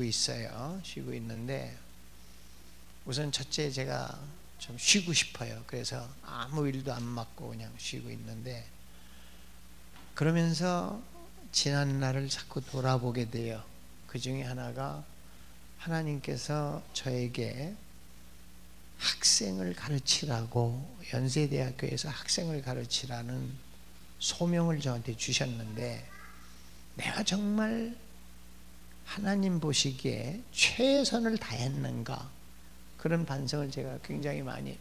있어요. 쉬고 있는데 우선 첫째 제가 좀 쉬고 싶어요. 그래서 아무 일도 안 맡고 그냥 쉬고 있는데 그러면서 지난 날을 자꾸 돌아보게 돼요. 그 중에 하나가 하나님께서 저에게 학생을 가르치라고 연세대학교에서 학생을 가르치라는 소명을 저한테 주셨는데 내가 정말 하나님 보시기에 최선을 다했는가 그런 반성을 제가 굉장히 많이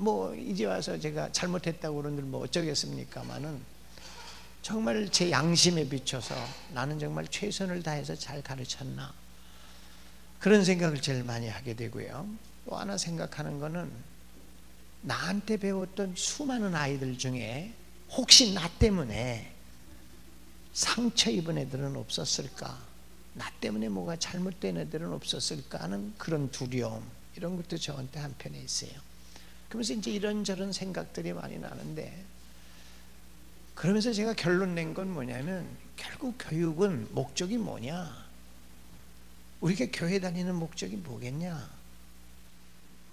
이제 와서 제가 잘못했다고 그런들 어쩌겠습니까마는 정말 제 양심에 비춰서 나는 정말 최선을 다해서 잘 가르쳤나 그런 생각을 제일 많이 하게 되고요. 또 하나 생각하는 거는 나한테 배웠던 수많은 아이들 중에 혹시 나 때문에 상처 입은 애들은 없었을까, 나 때문에 뭐가 잘못된 애들은 없었을까 하는 그런 두려움, 이런 것도 저한테 한편에 있어요. 그러면서 이제 이런저런 생각들이 많이 나는데 그러면서 제가 결론 낸 건 뭐냐면 결국 교육은 목적이 뭐냐, 우리가 교회 다니는 목적이 뭐겠냐.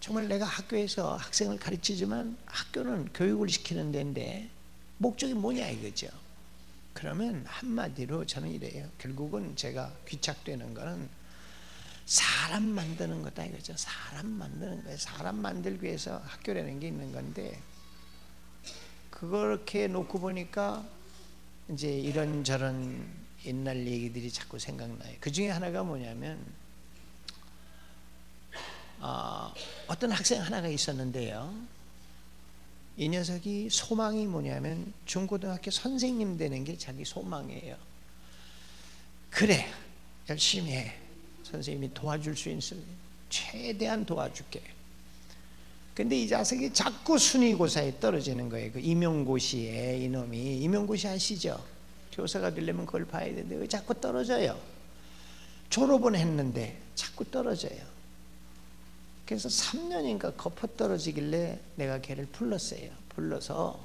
정말 내가 학교에서 학생을 가르치지만 학교는 교육을 시키는 데인데 목적이 뭐냐 이거죠. 그러면 한마디로 저는 이래요. 결국은 제가 귀착되는 거는 사람 만드는 거다 이거죠. 사람 만드는 거예요. 사람 만들기 위해서 학교라는 게 있는 건데 그렇게 놓고 보니까 이제 이런저런 옛날 얘기들이 자꾸 생각나요. 그 중에 하나가 뭐냐면 어떤 학생 하나가 있었는데요. 이 녀석이 소망이 뭐냐면 중고등학교 선생님 되는 게 자기 소망이에요. 그래 열심히 해, 선생님이 도와줄 수 있으면 최대한 도와줄게. 근데 이 자식이 자꾸 순위고사에 떨어지는 거예요. 그 임용고시에 이놈이, 임용고시 아시죠? 교사가 되려면 그걸 봐야 되는데 왜 자꾸 떨어져요? 졸업은 했는데 자꾸 떨어져요. 그래서 3년인가 거퍼 떨어지길래 내가 걔를 불렀어요. 불러서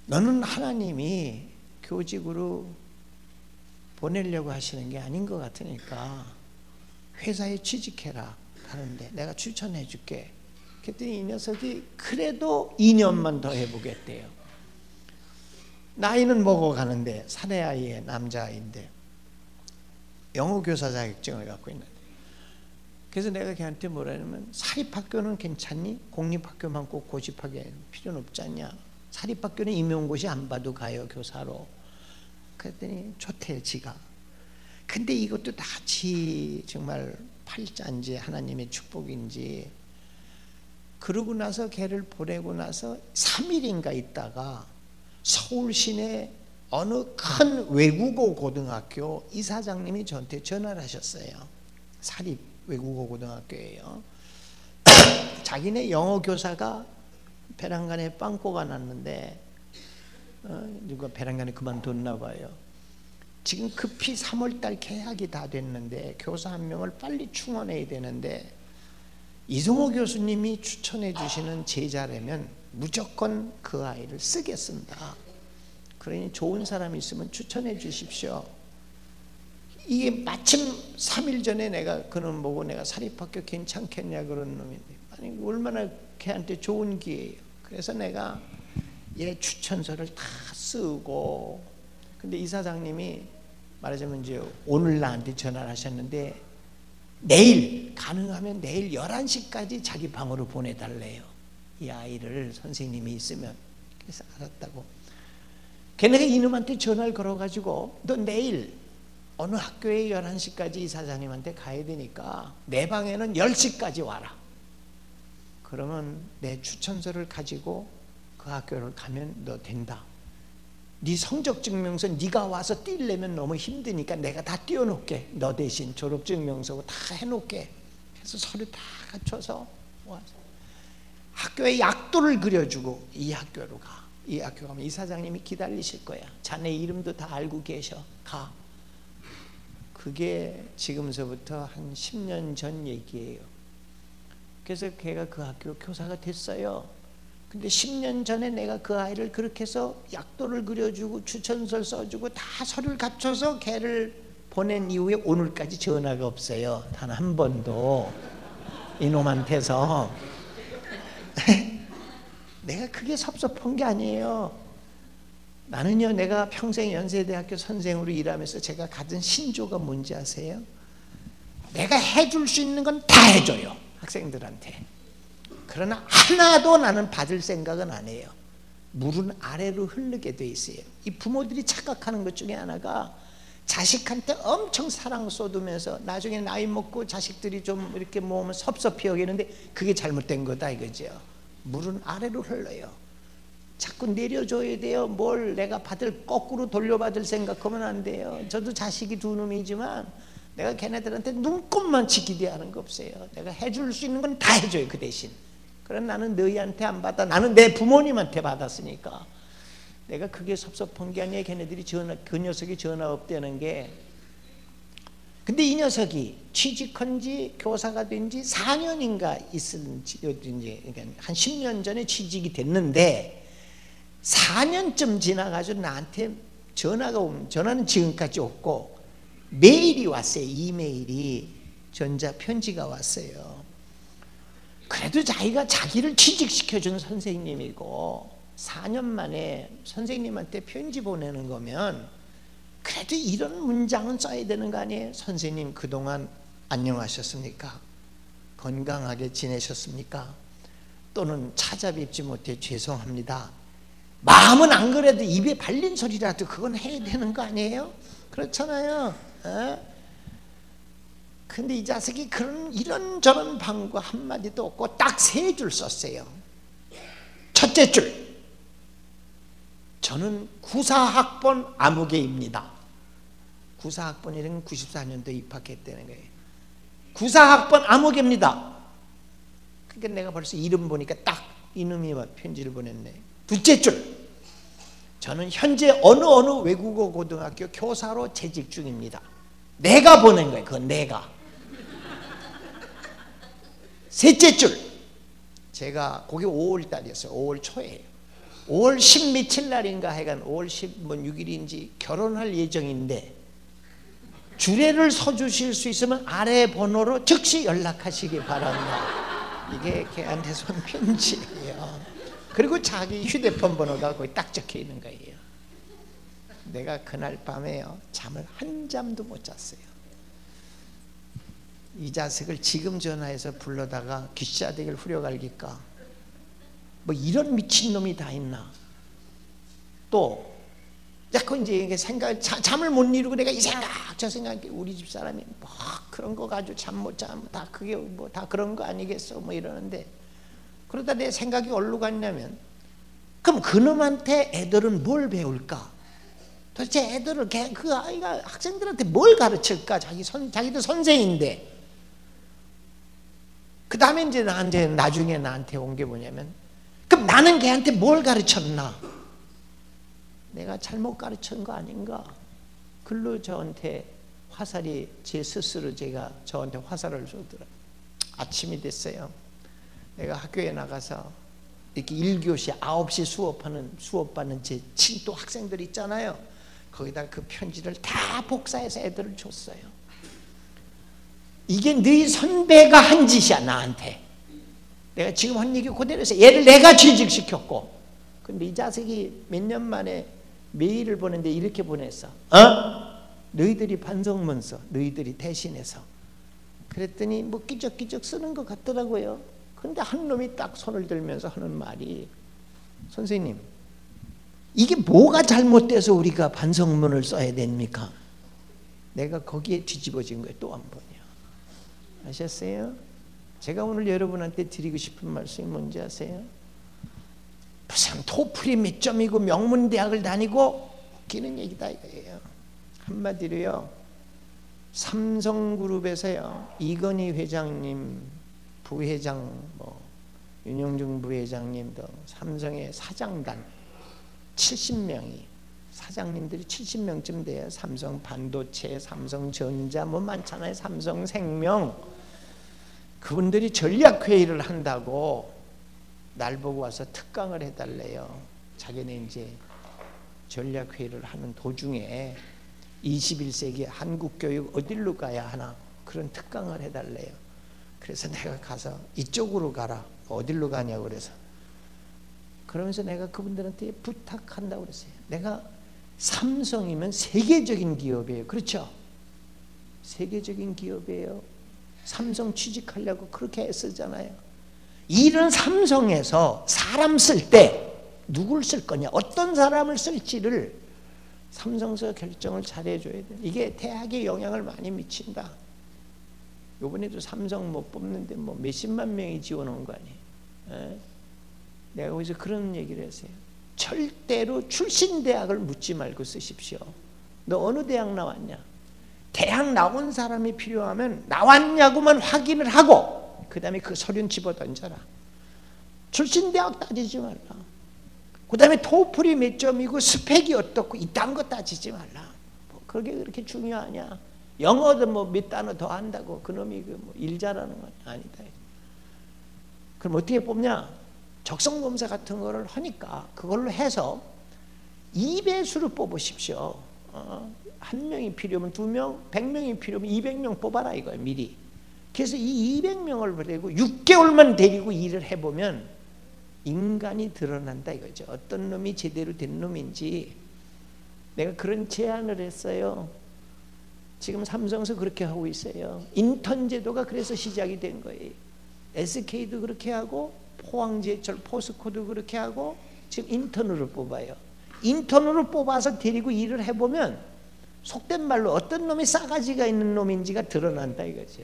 너는 하나님이 교직으로 보내려고 하시는 게 아닌 것 같으니까 회사에 취직해라 하는데 내가 추천해 줄게. 그랬더니 이 녀석이 그래도 2년만 더 해보겠대요. 나이는 먹어가는데 사내아이의 남자아이인데 영어교사 자격증을 갖고 있는데, 그래서 내가 걔한테 뭐라냐면 사립학교는 괜찮니? 공립학교만 꼭 고집하게 필요는 없지 않냐? 사립학교는 임용고시 안 봐도 가요 교사로. 그랬더니 좋대요 지가. 근데 이것도 다 지 정말 팔자인지 하나님의 축복인지, 그러고 나서 걔를 보내고 나서 3일인가 있다가 서울 시내 어느 큰 외국어 고등학교 이사장님이 저한테 전화를 하셨어요. 사립 외국어 고등학교예요. 자기네 영어 교사가 배란간에 빵꾸가 났는데 누가 배란간에 그만뒀나 봐요. 지금 급히 3월달 계약이 다 됐는데 교사 한 명을 빨리 충원해야 되는데 이성호 교수님이 추천해 주시는 제자라면 무조건 그 아이를 쓰겠습니다. 그러니 좋은 사람이 있으면 추천해 주십시오. 이게 마침 3일 전에 내가 그놈 보고 내가 사립학교 괜찮겠냐 그런 놈인데, 아니 얼마나 걔한테 좋은 기회예요. 그래서 내가 얘 추천서를 다 쓰고, 근데 이사장님이 말하자면 이제 오늘 나한테 전화를 하셨는데 내일 가능하면 내일 11시까지 자기 방으로 보내달래요. 이 아이를 선생님이 있으면. 그래서 알았다고. 걔네가 이놈한테 전화를 걸어가지고 너 내일 어느 학교에 11시까지 이사장님한테 가야 되니까 내 방에는 10시까지 와라. 그러면 내 추천서를 가지고 그 학교를 가면 너 된다. 네 성적증명서 네가 와서 띄려면 너무 힘드니까 내가 다 띄워놓게. 너 대신 졸업증명서고 다 해놓게. 그래서 서류 다 갖춰서 와서 학교에 약도를 그려주고 이 학교로 가. 이 학교 가면 이사장님이 기다리실 거야. 자네 이름도 다 알고 계셔. 가. 그게 지금서부터 한 10년 전 얘기예요. 그래서 걔가 그 학교 교사가 됐어요. 근데 10년 전에 내가 그 아이를 그렇게 해서 약도를 그려주고 추천서를 써주고 다 서류를 갖춰서 걔를 보낸 이후에 오늘까지 전화가 없어요. 단 한 번도. 이놈한테서. 내가 그게 섭섭한 게 아니에요. 나는요, 내가 평생 연세대학교 선생으로 일하면서 제가 가진 신조가 뭔지 아세요? 내가 해줄 수 있는 건 다 해줘요, 학생들한테. 그러나 하나도 나는 받을 생각은 안 해요. 물은 아래로 흐르게 돼 있어요. 이 부모들이 착각하는 것 중에 하나가 자식한테 엄청 사랑 쏟으면서 나중에 나이 먹고 자식들이 좀 이렇게 모으면 섭섭해 여기는데 그게 잘못된 거다 이거죠. 물은 아래로 흘러요. 자꾸 내려줘야 돼요. 뭘 내가 받을, 거꾸로 돌려받을 생각하면 안 돼요. 저도 자식이 두 놈이지만 내가 걔네들한테 눈곱만 기대하는 거 없어요. 내가 해줄 수 있는 건 다 해줘요, 그 대신. 그럼 나는 너희한테 안 받아. 나는 내 부모님한테 받았으니까. 내가 그게 섭섭한 게 아니에요. 걔네들이 그 녀석이 전화 없다는 게. 근데 이 녀석이 취직한 지, 교사가 된 지 4년인가 있은지, 그러니까 한 10년 전에 취직이 됐는데 4년쯤 지나가지고 나한테 전화가 오면, 전화는 지금까지 없고 메일이 왔어요. 이메일이, 전자편지가 왔어요. 그래도 자기가 자기를 취직시켜준 선생님이고 4년 만에 선생님한테 편지 보내는 거면 그래도 이런 문장은 써야 되는 거 아니에요? 선생님, 그동안 안녕하셨습니까? 건강하게 지내셨습니까? 또는 찾아뵙지 못해 죄송합니다. 마음은 안 그래도 입에 발린 소리라도 그건 해야 되는 거 아니에요? 그렇잖아요. 근데 이 자식이 이런저런 방구 한마디도 없고 딱 3줄 썼어요. 첫째 줄, 저는 구사학번 아무개입니다. 구사학번이라는 94년도에 입학했다는 거예요. 구사학번 아무개입니다. 그러니까 내가 벌써 이름 보니까 딱 이놈이 편지를 보냈네. 둘째 줄, 저는 현재 어느 외국어 고등학교 교사로 재직 중입니다. 내가 보낸 거예요. 그건 내가. 셋째 줄, 제가 그게 5월 달이었어요. 5월 초에요. 5월 10 며칠 날인가 하여간 5월 16일인지 결혼할 예정인데 주례를 서주실 수 있으면 아래 번호로 즉시 연락하시기 바랍니다. 이게 걔한테서 온 편지예요. 그리고 자기 휴대폰 번호가 거기 딱 적혀 있는 거예요. 내가 그날 밤에요, 잠을 한 잠도 못 잤어요. 이 자식을 지금 전화해서 불러다가 귀싸대기를 후려갈길까? 뭐 이런 미친놈이 다 있나? 또 자꾸 이제 이게 잠을 못 이루고 내가 이 생각 저 생각, 우리 집 사람이 뭐 그런 거 가지고 잠 못 자면 다 그게 뭐 다 그런 거 아니겠어 뭐 이러는데, 그러다 내 생각이 어디로 갔냐면, 그럼 그놈한테 애들은 뭘 배울까? 도대체 애들을 그 아이가 학생들한테 뭘 가르칠까? 자기도 선생인데. 그 다음에 이제 나중에 나한테 온 게 뭐냐면, 그럼 나는 걔한테 뭘 가르쳤나? 내가 잘못 가르친 거 아닌가? 글로 저한테 화살이, 제 스스로 제가 저한테 화살을 쏘더라. 아침이 됐어요. 내가 학교에 나가서 이렇게 1교시 9시 수업받는 제 친도 학생들 있잖아요. 거기다 그 편지를 다 복사해서 애들을 줬어요. 이게 너희 선배가 한 짓이야, 나한테. 내가 지금 한 얘기 그대로 해서 얘를 내가 취직시켰고. 근데 이 자식이 몇 년 만에 메일을 보냈는데 이렇게 보냈어. 너희들이 반성문 써. 너희들이 대신해서. 그랬더니 뭐 끼적끼적 쓰는 것 같더라고요. 근데 한 놈이 딱 손을 들면서 하는 말이, 선생님, 이게 뭐가 잘못돼서 우리가 반성문을 써야 됩니까? 내가 거기에 뒤집어진 거예요. 또 한 번이요. 아셨어요? 제가 오늘 여러분한테 드리고 싶은 말씀이 뭔지 아세요? 무슨 토플이 몇 점이고 명문대학을 다니고 웃기는 얘기다 이거예요. 한마디로요, 삼성그룹에서요, 이건희 회장님, 부회장, 윤영중 부회장님 등 삼성의 사장단 70명이, 사장님들이 70명쯤 돼요. 삼성 반도체, 삼성전자 뭐 많잖아요. 삼성생명. 그분들이 전략회의를 한다고 날 보고 와서 특강을 해달래요. 자기네 이제 전략회의를 하는 도중에 21세기 한국 교육 어디로 가야 하나 그런 특강을 해달래요. 그래서 내가 가서 이쪽으로 가라. 어디로 가냐고 그래서 그러면서 내가 그분들한테 부탁한다고 그랬어요. 내가 삼성이면 세계적인 기업이에요. 그렇죠? 세계적인 기업이에요. 삼성 취직하려고 그렇게 애쓰잖아요. 이런 삼성에서 사람 쓸 때 누굴 쓸 거냐, 어떤 사람을 쓸지를 삼성에서 결정을 잘 해줘야 돼. 이게 대학에 영향을 많이 미친다. 요번에도 삼성 뭐 뽑는데 뭐 몇십만 명이 지원 온 거 아니에요. 에? 내가 거기서 그런 얘기를 했어요. 절대로 출신 대학을 묻지 말고 쓰십시오. 너 어느 대학 나왔냐? 대학 나온 사람이 필요하면 나왔냐고만 확인을 하고 그 다음에 그 서류는 집어 던져라. 출신 대학 따지지 말라. 그 다음에 토플이 몇 점이고 스펙이 어떻고 이딴 거 따지지 말라. 뭐 그게 그렇게 중요하냐? 영어도 뭐 몇 단어 더 한다고 그놈이 그 뭐 일 잘하는 건 아니다. 그럼 어떻게 뽑냐? 적성검사 같은 거를 하니까 그걸로 해서 2배수로 뽑으십시오. 한 명이 필요하면 2명, 100명이 필요하면 200명 뽑아라 이거예요. 미리. 그래서 이 200명을 보내고 6개월만 데리고 일을 해보면 인간이 드러난다 이거죠. 어떤 놈이 제대로 된 놈인지. 내가 그런 제안을 했어요. 지금 삼성에서 그렇게 하고 있어요. 인턴 제도가 그래서 시작이 된 거예요. SK도 그렇게 하고 포항제철 포스코도 그렇게 하고 지금 인턴으로 뽑아요. 인턴으로 뽑아서 데리고 일을 해보면 속된 말로 어떤 놈이 싸가지가 있는 놈인지가 드러난다 이거죠.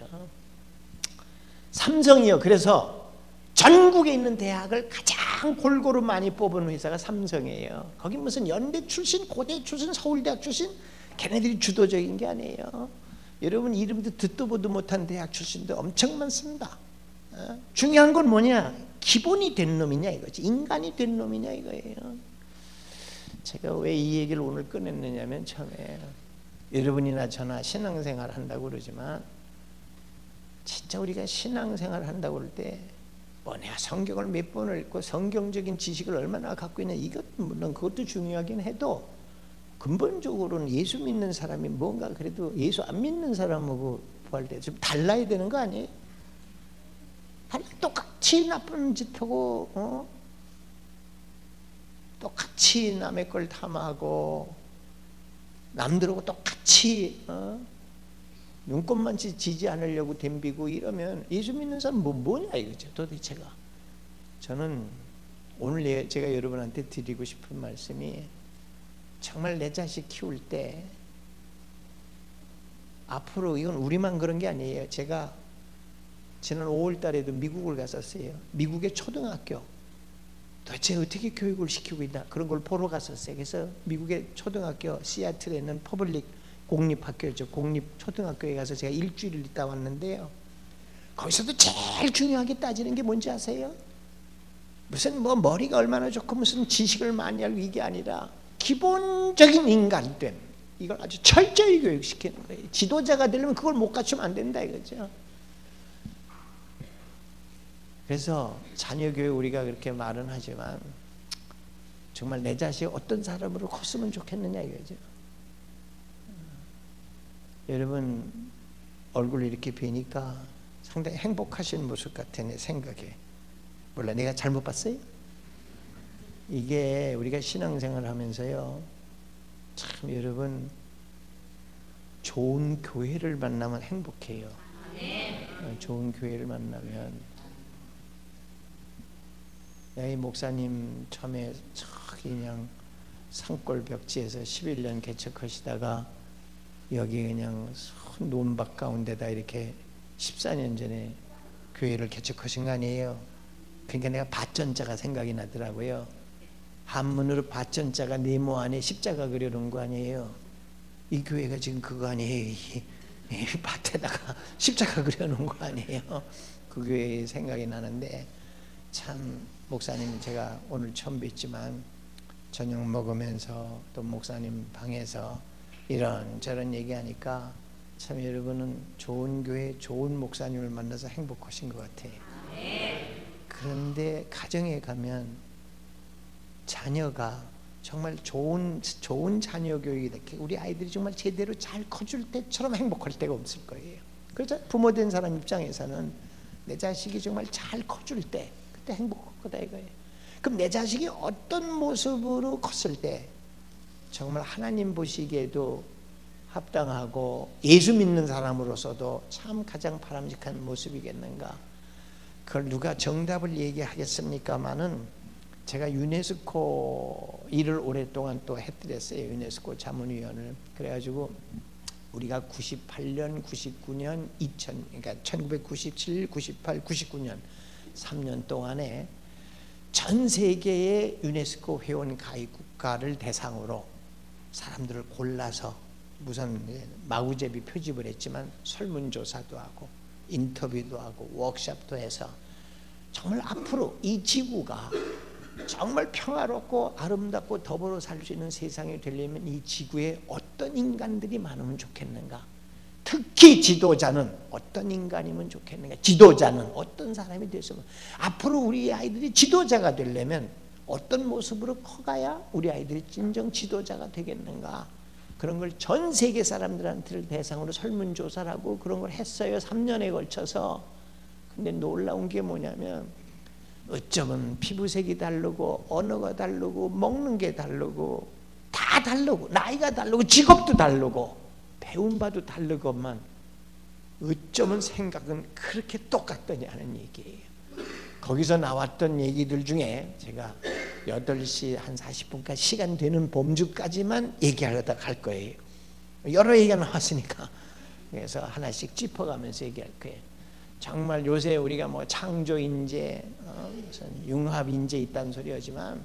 삼성이요. 그래서 전국에 있는 대학을 가장 골고루 많이 뽑은 회사가 삼성이에요. 거기 무슨 연대 출신, 고대 출신, 서울대학 출신 걔네들이 주도적인 게 아니에요. 여러분 이름도 듣도 보도 못한 대학 출신도 엄청 많습니다. 중요한 건 뭐냐? 기본이 된 놈이냐 이거지. 인간이 된 놈이냐 이거예요. 제가 왜 이 얘기를 오늘 꺼냈느냐면 처음에 여러분이나 저나 신앙생활 한다고 그러지만 진짜 우리가 신앙생활 한다고 그럴 때 뭐 내가 성경을 몇 번을 읽고 성경적인 지식을 얼마나 갖고 있냐 이것 물론 그것도 중요하긴 해도 근본적으로는 예수 믿는 사람이 뭔가 그래도 예수 안 믿는 사람하고 부활 때 좀 달라야 되는 거 아니에요? 똑같이 나쁜 짓하고 똑같이 남의 걸 탐하고 남들하고 똑같이 눈곱만 지지 않으려고 덤비고 이러면 예수 믿는 사람 뭐냐 이거죠 도대체가. 저는 오늘 제가 여러분한테 드리고 싶은 말씀이 정말 내 자식 키울 때 앞으로 이건 우리만 그런 게 아니에요. 제가 지난 5월 달에도 미국을 갔었어요. 미국의 초등학교 도대체 어떻게 교육을 시키고 있나 그런 걸 보러 갔었어요. 그래서 미국의 초등학교 시애틀에 있는 퍼블릭 공립학교죠. 공립초등학교에 가서 제가 일주일을 있다 왔는데요. 거기서도 제일 중요하게 따지는 게 뭔지 아세요? 무슨 뭐 머리가 얼마나 좋고 무슨 지식을 많이 알고 이게 아니라 기본적인 인간됨 이걸 아주 철저히 교육시키는 거예요. 지도자가 되려면 그걸 못 갖추면 안 된다 이거죠. 그래서 자녀 교육 우리가 그렇게 말은 하지만 정말 내 자식 어떤 사람으로 컸으면 좋겠느냐 이거죠. 여러분 얼굴 이렇게 뵈니까 상당히 행복하신 모습 같아 내 생각에. 몰라 내가 잘못 봤어요? 이게 우리가 신앙생활 하면서요 참 여러분 좋은 교회를 만나면 행복해요. 좋은 교회를 만나면 이 목사님 처음에 그냥 산골 벽지에서 11년 개척하시다가 여기 그냥 논밭 가운데다 이렇게 14년 전에 교회를 개척하신 거 아니에요. 그러니까 내가 밭전자가 생각이 나더라고요. 한문으로 밭전자가 네모 안에 십자가 그려놓은 거 아니에요. 이 교회가 지금 그거 아니에요. 이 밭에다가 십자가 그려놓은 거 아니에요. 그 교회 생각이 나는데 참 목사님 제가 오늘 처음 뵙지만 저녁 먹으면서 또 목사님 방에서 이런저런 얘기하니까 참 여러분은 좋은 교회 좋은 목사님을 만나서 행복하신 것 같아요. 그런데 가정에 가면 자녀가 정말 좋은 자녀 교육이 돼. 우리 아이들이 정말 제대로 잘 커줄 때처럼 행복할 때가 없을 거예요. 그래서 부모 된 사람 입장에서는 내 자식이 정말 잘 커줄 때 그때 행복할 거다 이거예요. 그럼 내 자식이 어떤 모습으로 컸을 때 정말 하나님 보시기에도 합당하고 예수 믿는 사람으로서도 참 가장 바람직한 모습이겠는가? 그걸 누가 정답을 얘기하겠습니까마는 제가 유네스코 일을 오랫동안 또 해드렸어요. 유네스코 자문위원을. 그래가지고 우리가 98년, 99년, 2000, 그러니까 1997, 98, 99년 3년 동안에 전 세계의 유네스코 회원 가입 국가를 대상으로 사람들을 골라서 우선 마구제비 표집을 했지만 설문조사도 하고 인터뷰도 하고 워크숍도 해서 정말 앞으로 이 지구가 정말 평화롭고 아름답고 더불어 살 수 있는 세상이 되려면 이 지구에 어떤 인간들이 많으면 좋겠는가? 특히 지도자는 어떤 인간이면 좋겠는가? 지도자는 어떤 사람이 됐으면 앞으로 우리 아이들이 지도자가 되려면 어떤 모습으로 커가야 우리 아이들이 진정 지도자가 되겠는가? 그런 걸 전 세계 사람들한테를 대상으로 설문조사를 하고 그런 걸 했어요. 3년에 걸쳐서. 근데 놀라운 게 뭐냐면 어쩌면 피부색이 다르고 언어가 다르고 먹는 게 다르고 다 다르고 나이가 다르고 직업도 다르고 배운 바도 다르고만 어쩌면 생각은 그렇게 똑같더냐는 얘기예요. 거기서 나왔던 얘기들 중에 제가 8시 한 40분까지 시간 되는 범주까지만 얘기하려다 갈 거예요. 여러 얘기가 나왔으니까 그래서 하나씩 짚어가면서 얘기할 거예요. 정말 요새 우리가 뭐 창조인재, 무슨 융합인재 있다는 소리 하지만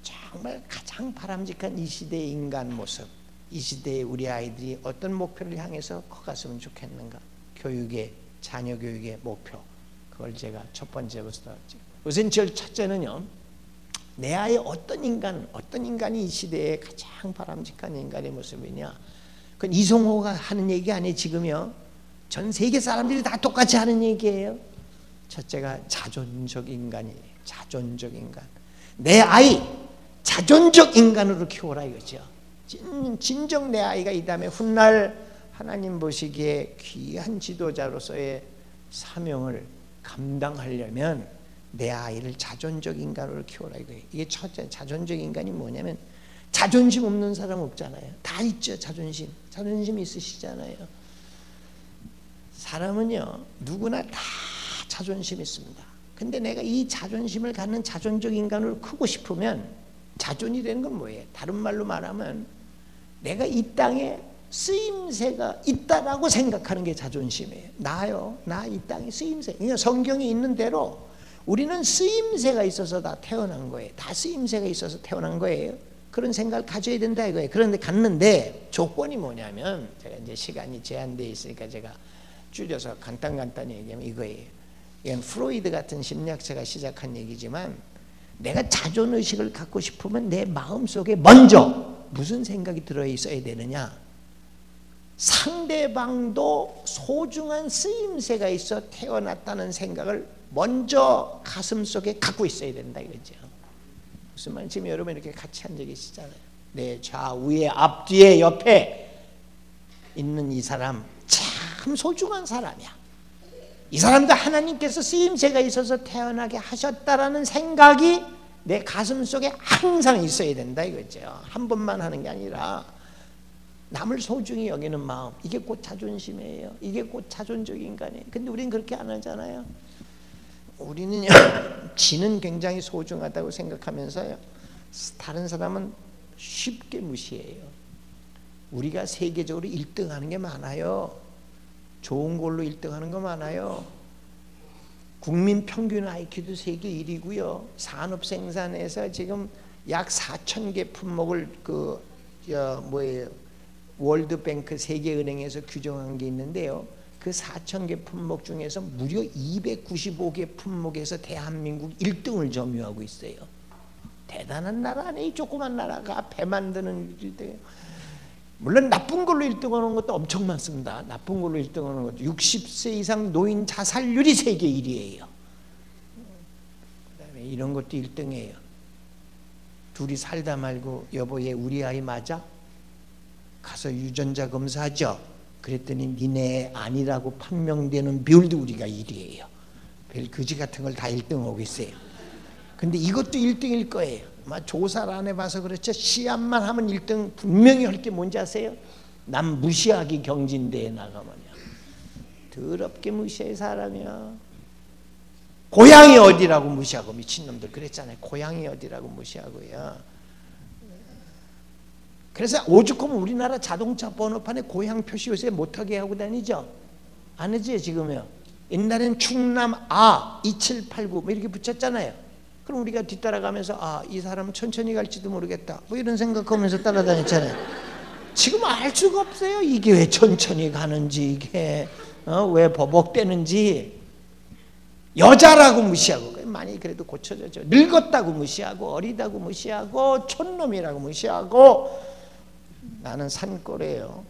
정말 가장 바람직한 이 시대의 인간 모습, 이 시대의 우리 아이들이 어떤 목표를 향해서 커갔으면 좋겠는가? 교육의, 자녀 교육의 목표. 그걸 제가 첫 번째부터 우선 제일 첫째는요, 내 아이 어떤 인간이 이 시대에 가장 바람직한 인간의 모습이냐? 그건 이성호가 하는 얘기 아니에요. 지금요 전 세계 사람들이 다 똑같이 하는 얘기예요. 첫째가 자존적 인간이에요. 자존적 인간. 내 아이 자존적 인간으로 키워라 이거죠. 진정 내 아이가 이 다음에 훗날 하나님 보시기에 귀한 지도자로서의 사명을 감당하려면 내 아이를 자존적 인간으로 키워라 이거예요. 이게 첫째 자존적 인간이 뭐냐면 자존심 없는 사람 없잖아요. 다 있죠. 자존심 있으시잖아요. 사람은요 누구나 다 자존심 있습니다. 근데 내가 이 자존심을 갖는 자존적 인간으로 크고 싶으면 자존이 되는 건 뭐예요? 다른 말로 말하면 내가 이 땅에 쓰임새가 있다라고 생각하는 게 자존심이에요. 나요. 나 이 땅에 쓰임새. 그러니까 성경에 있는 대로 우리는 쓰임새가 있어서 다 태어난 거예요. 다 쓰임새가 있어서 태어난 거예요. 그런 생각을 가져야 된다 이거예요. 그런데 갖는데 조건이 뭐냐면 제가 이제 시간이 제한되어 있으니까 제가 줄여서 간단히 얘기하면 이거예요. 이건 프로이드 같은 심리학자가 시작한 얘기지만 내가 자존의식을 갖고 싶으면 내 마음속에 먼저 무슨 생각이 들어있어야 되느냐? 상대방도 소중한 쓰임새가 있어 태어났다는 생각을 먼저 가슴속에 갖고 있어야 된다 이거죠. 무슨 말인지 지금 여러분 이렇게 같이 앉아 계시잖아요. 내 좌우에 앞뒤에 옆에 있는 이 사람 참 소중한 사람이야. 이 사람도 하나님께서 쓰임새가 있어서 태어나게 하셨다라는 생각이 내 가슴 속에 항상 있어야 된다 이거죠. 한 번만 하는 게 아니라 남을 소중히 여기는 마음, 이게 곧 자존심이에요. 이게 곧 자존적 인간이에요. 근데 우리는 그렇게 안 하잖아요. 우리는요 지는 굉장히 소중하다고 생각하면서요 다른 사람은 쉽게 무시해요. 우리가 세계적으로 1등 하는 게 많아요. 좋은 걸로 1등 하는 거 많아요. 국민 평균 IQ도 세계 1위고요. 산업 생산에서 지금 약 4,000개 품목을 월드뱅크 세계은행에서 규정한 게 있는데요. 그 4,000개 품목 중에서 무려 295개 품목에서 대한민국 1등을 점유하고 있어요. 대단한 나라 아니에요. 이 조그만 나라가 배 만드는 1등. 물론 나쁜 걸로 1등하는 것도 엄청 많습니다. 나쁜 걸로 1등하는 것도 60세 이상 노인 자살률이 세계 1위예요. 그다음에 이런 것도 1등이에요. 둘이 살다 말고 여보 얘 우리 아이 맞아? 가서 유전자 검사하죠. 그랬더니 니네 아니라고 판명되는 비율도 우리가 1위예요. 별 거지 같은 걸 다 1등하고 있어요. 근데 이것도 1등일 거예요. 조사를 안 해봐서 그렇죠. 시합만 하면 1등 분명히 할 게 뭔지 아세요? 남 무시하기 경진대에 나가면요. 더럽게 무시해 사람이야. 고향이 어디라고 무시하고 미친놈들 그랬잖아요. 고향이 어디라고 무시하고요. 그래서 오죽하면 우리나라 자동차 번호판에 고향 표시 요새 못하게 하고 다니죠. 안 하지 지금요. 옛날엔 충남 2789 뭐 이렇게 붙였잖아요. 그럼 우리가 뒤따라가면서 이 사람은 천천히 갈지도 모르겠다 뭐 이런 생각하면서 따라다녔잖아요. 지금 알 수가 없어요. 이게 왜 천천히 가는지, 이게 왜 버벅대는지. 여자라고 무시하고, 많이 그래도 고쳐졌죠. 늙었다고 무시하고, 어리다고 무시하고, 촌놈이라고 무시하고. 나는 산골이에요.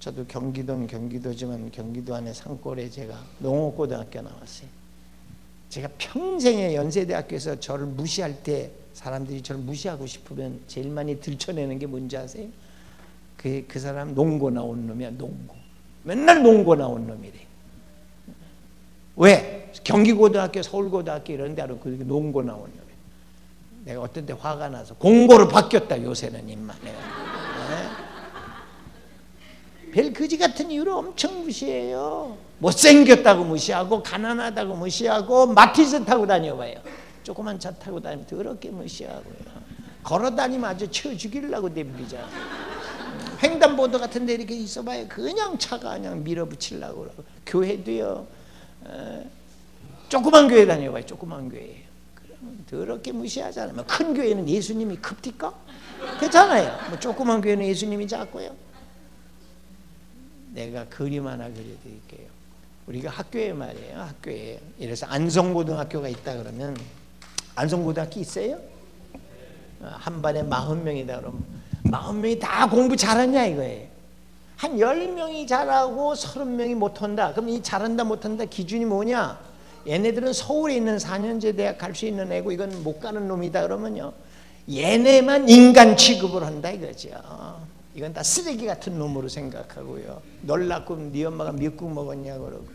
저도 경기도는 경기도지만 경기도 안에 산골에 제가 농업고등학교 나왔어요. 제가 평생에 연세대학교에서 저를 무시할 때 사람들이 저를 무시하고 싶으면 제일 많이 들춰내는 게 뭔지 아세요? 그 사람 농고 나온 놈이야. 농고. 맨날 농고 나온 놈이래. 왜? 경기고등학교, 서울고등학교 이런 데로 농고 나온 놈이야. 내가 어떤 때 화가 나서 공고로 바뀌었다 요새는 임마. 별 거지 같은 이유로 엄청 무시해요. 못생겼다고 무시하고, 가난하다고 무시하고, 마티즈 타고 다녀봐요. 조그만 차 타고 다니면 더럽게 무시하고요. 걸어다니면 아주 쳐 죽이려고 냅니다. 횡단보도 같은 데 이렇게 있어봐요. 그냥 차가 그냥 밀어붙이려고 그러고. 교회도요. 조그만 교회 다녀봐요. 조그만 교회. 그러면 더럽게 무시하잖아요. 큰 교회는 예수님이 큽니까? 그렇잖아요. 뭐 조그만 교회는 예수님이 작고요. 내가 그림 하나 그려드릴게요. 우리가 학교에 말이에요. 학교에. 이래서 안성고등학교가 있다 그러면, 안성고등학교 있어요? 한 반에 40명이다 그러면 40명이 다 공부 잘하냐 이거예요. 한 10명이 잘하고 30명이 못한다. 그럼 이 잘한다 못한다 기준이 뭐냐? 얘네들은 서울에 있는 4년제 대학 갈 수 있는 애고 이건 못 가는 놈이다 그러면요, 얘네만 인간 취급을 한다 이거죠. 이건 다 쓰레기 같은 놈으로 생각하고요. 널 낳고 네 엄마가 미역국 먹었냐고 그러고,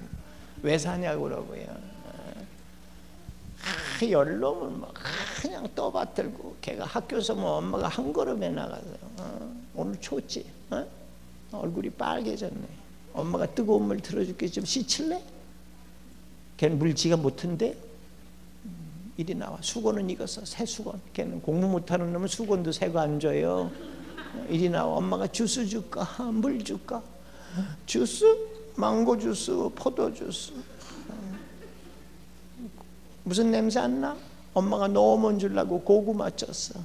왜 사냐고 그러고요. 열놈은 막 그냥 떠받들고, 걔가 학교에서 뭐 엄마가 한 걸음에 나가서 오늘 춥지? 얼굴이 빨개졌네. 엄마가 뜨거운 물 틀어줄게 좀 씻을래? 걔는 물지가 못한데 이리 나와. 수건은 익었어. 새 수건. 걔는 공부 못하는 놈은 수건도 새거 안 줘요. 이리 나와. 엄마가 주스 줄까? 물 줄까? 주스? 망고 주스, 포도 주스. 무슨 냄새 안 나? 엄마가 너무 주려고 고구마 쪘어.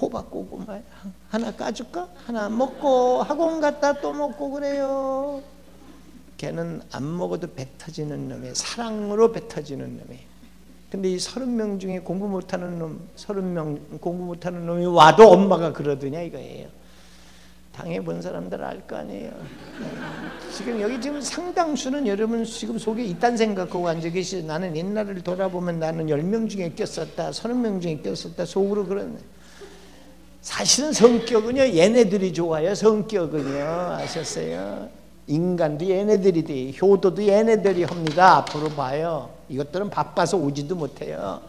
호박 고구마. 하나 까줄까? 하나 먹고 학원 갔다 또 먹고 그래요. 걔는 안 먹어도 배 터지는 놈이에요. 사랑으로 배 터지는 놈이에요. 근데 이 30명 중에 공부 못하는 놈, 30명 공부 못하는 놈이 와도 엄마가 그러더냐 이거예요. 당해본 사람들 알 거 아니에요. 지금 여기 지금 상당수는 여러분 지금 속에 이딴 생각하고 앉아 계시죠. 나는 옛날을 돌아보면 나는 10명 중에 꼈었다, 30명 중에 꼈었다 속으로 그러네. 사실은 성격은요, 얘네들이 좋아요. 성격은요, 아셨어요? 인간도 얘네들이 돼. 효도도 얘네들이 합니다. 앞으로 봐요. 이것들은 바빠서 오지도 못해요.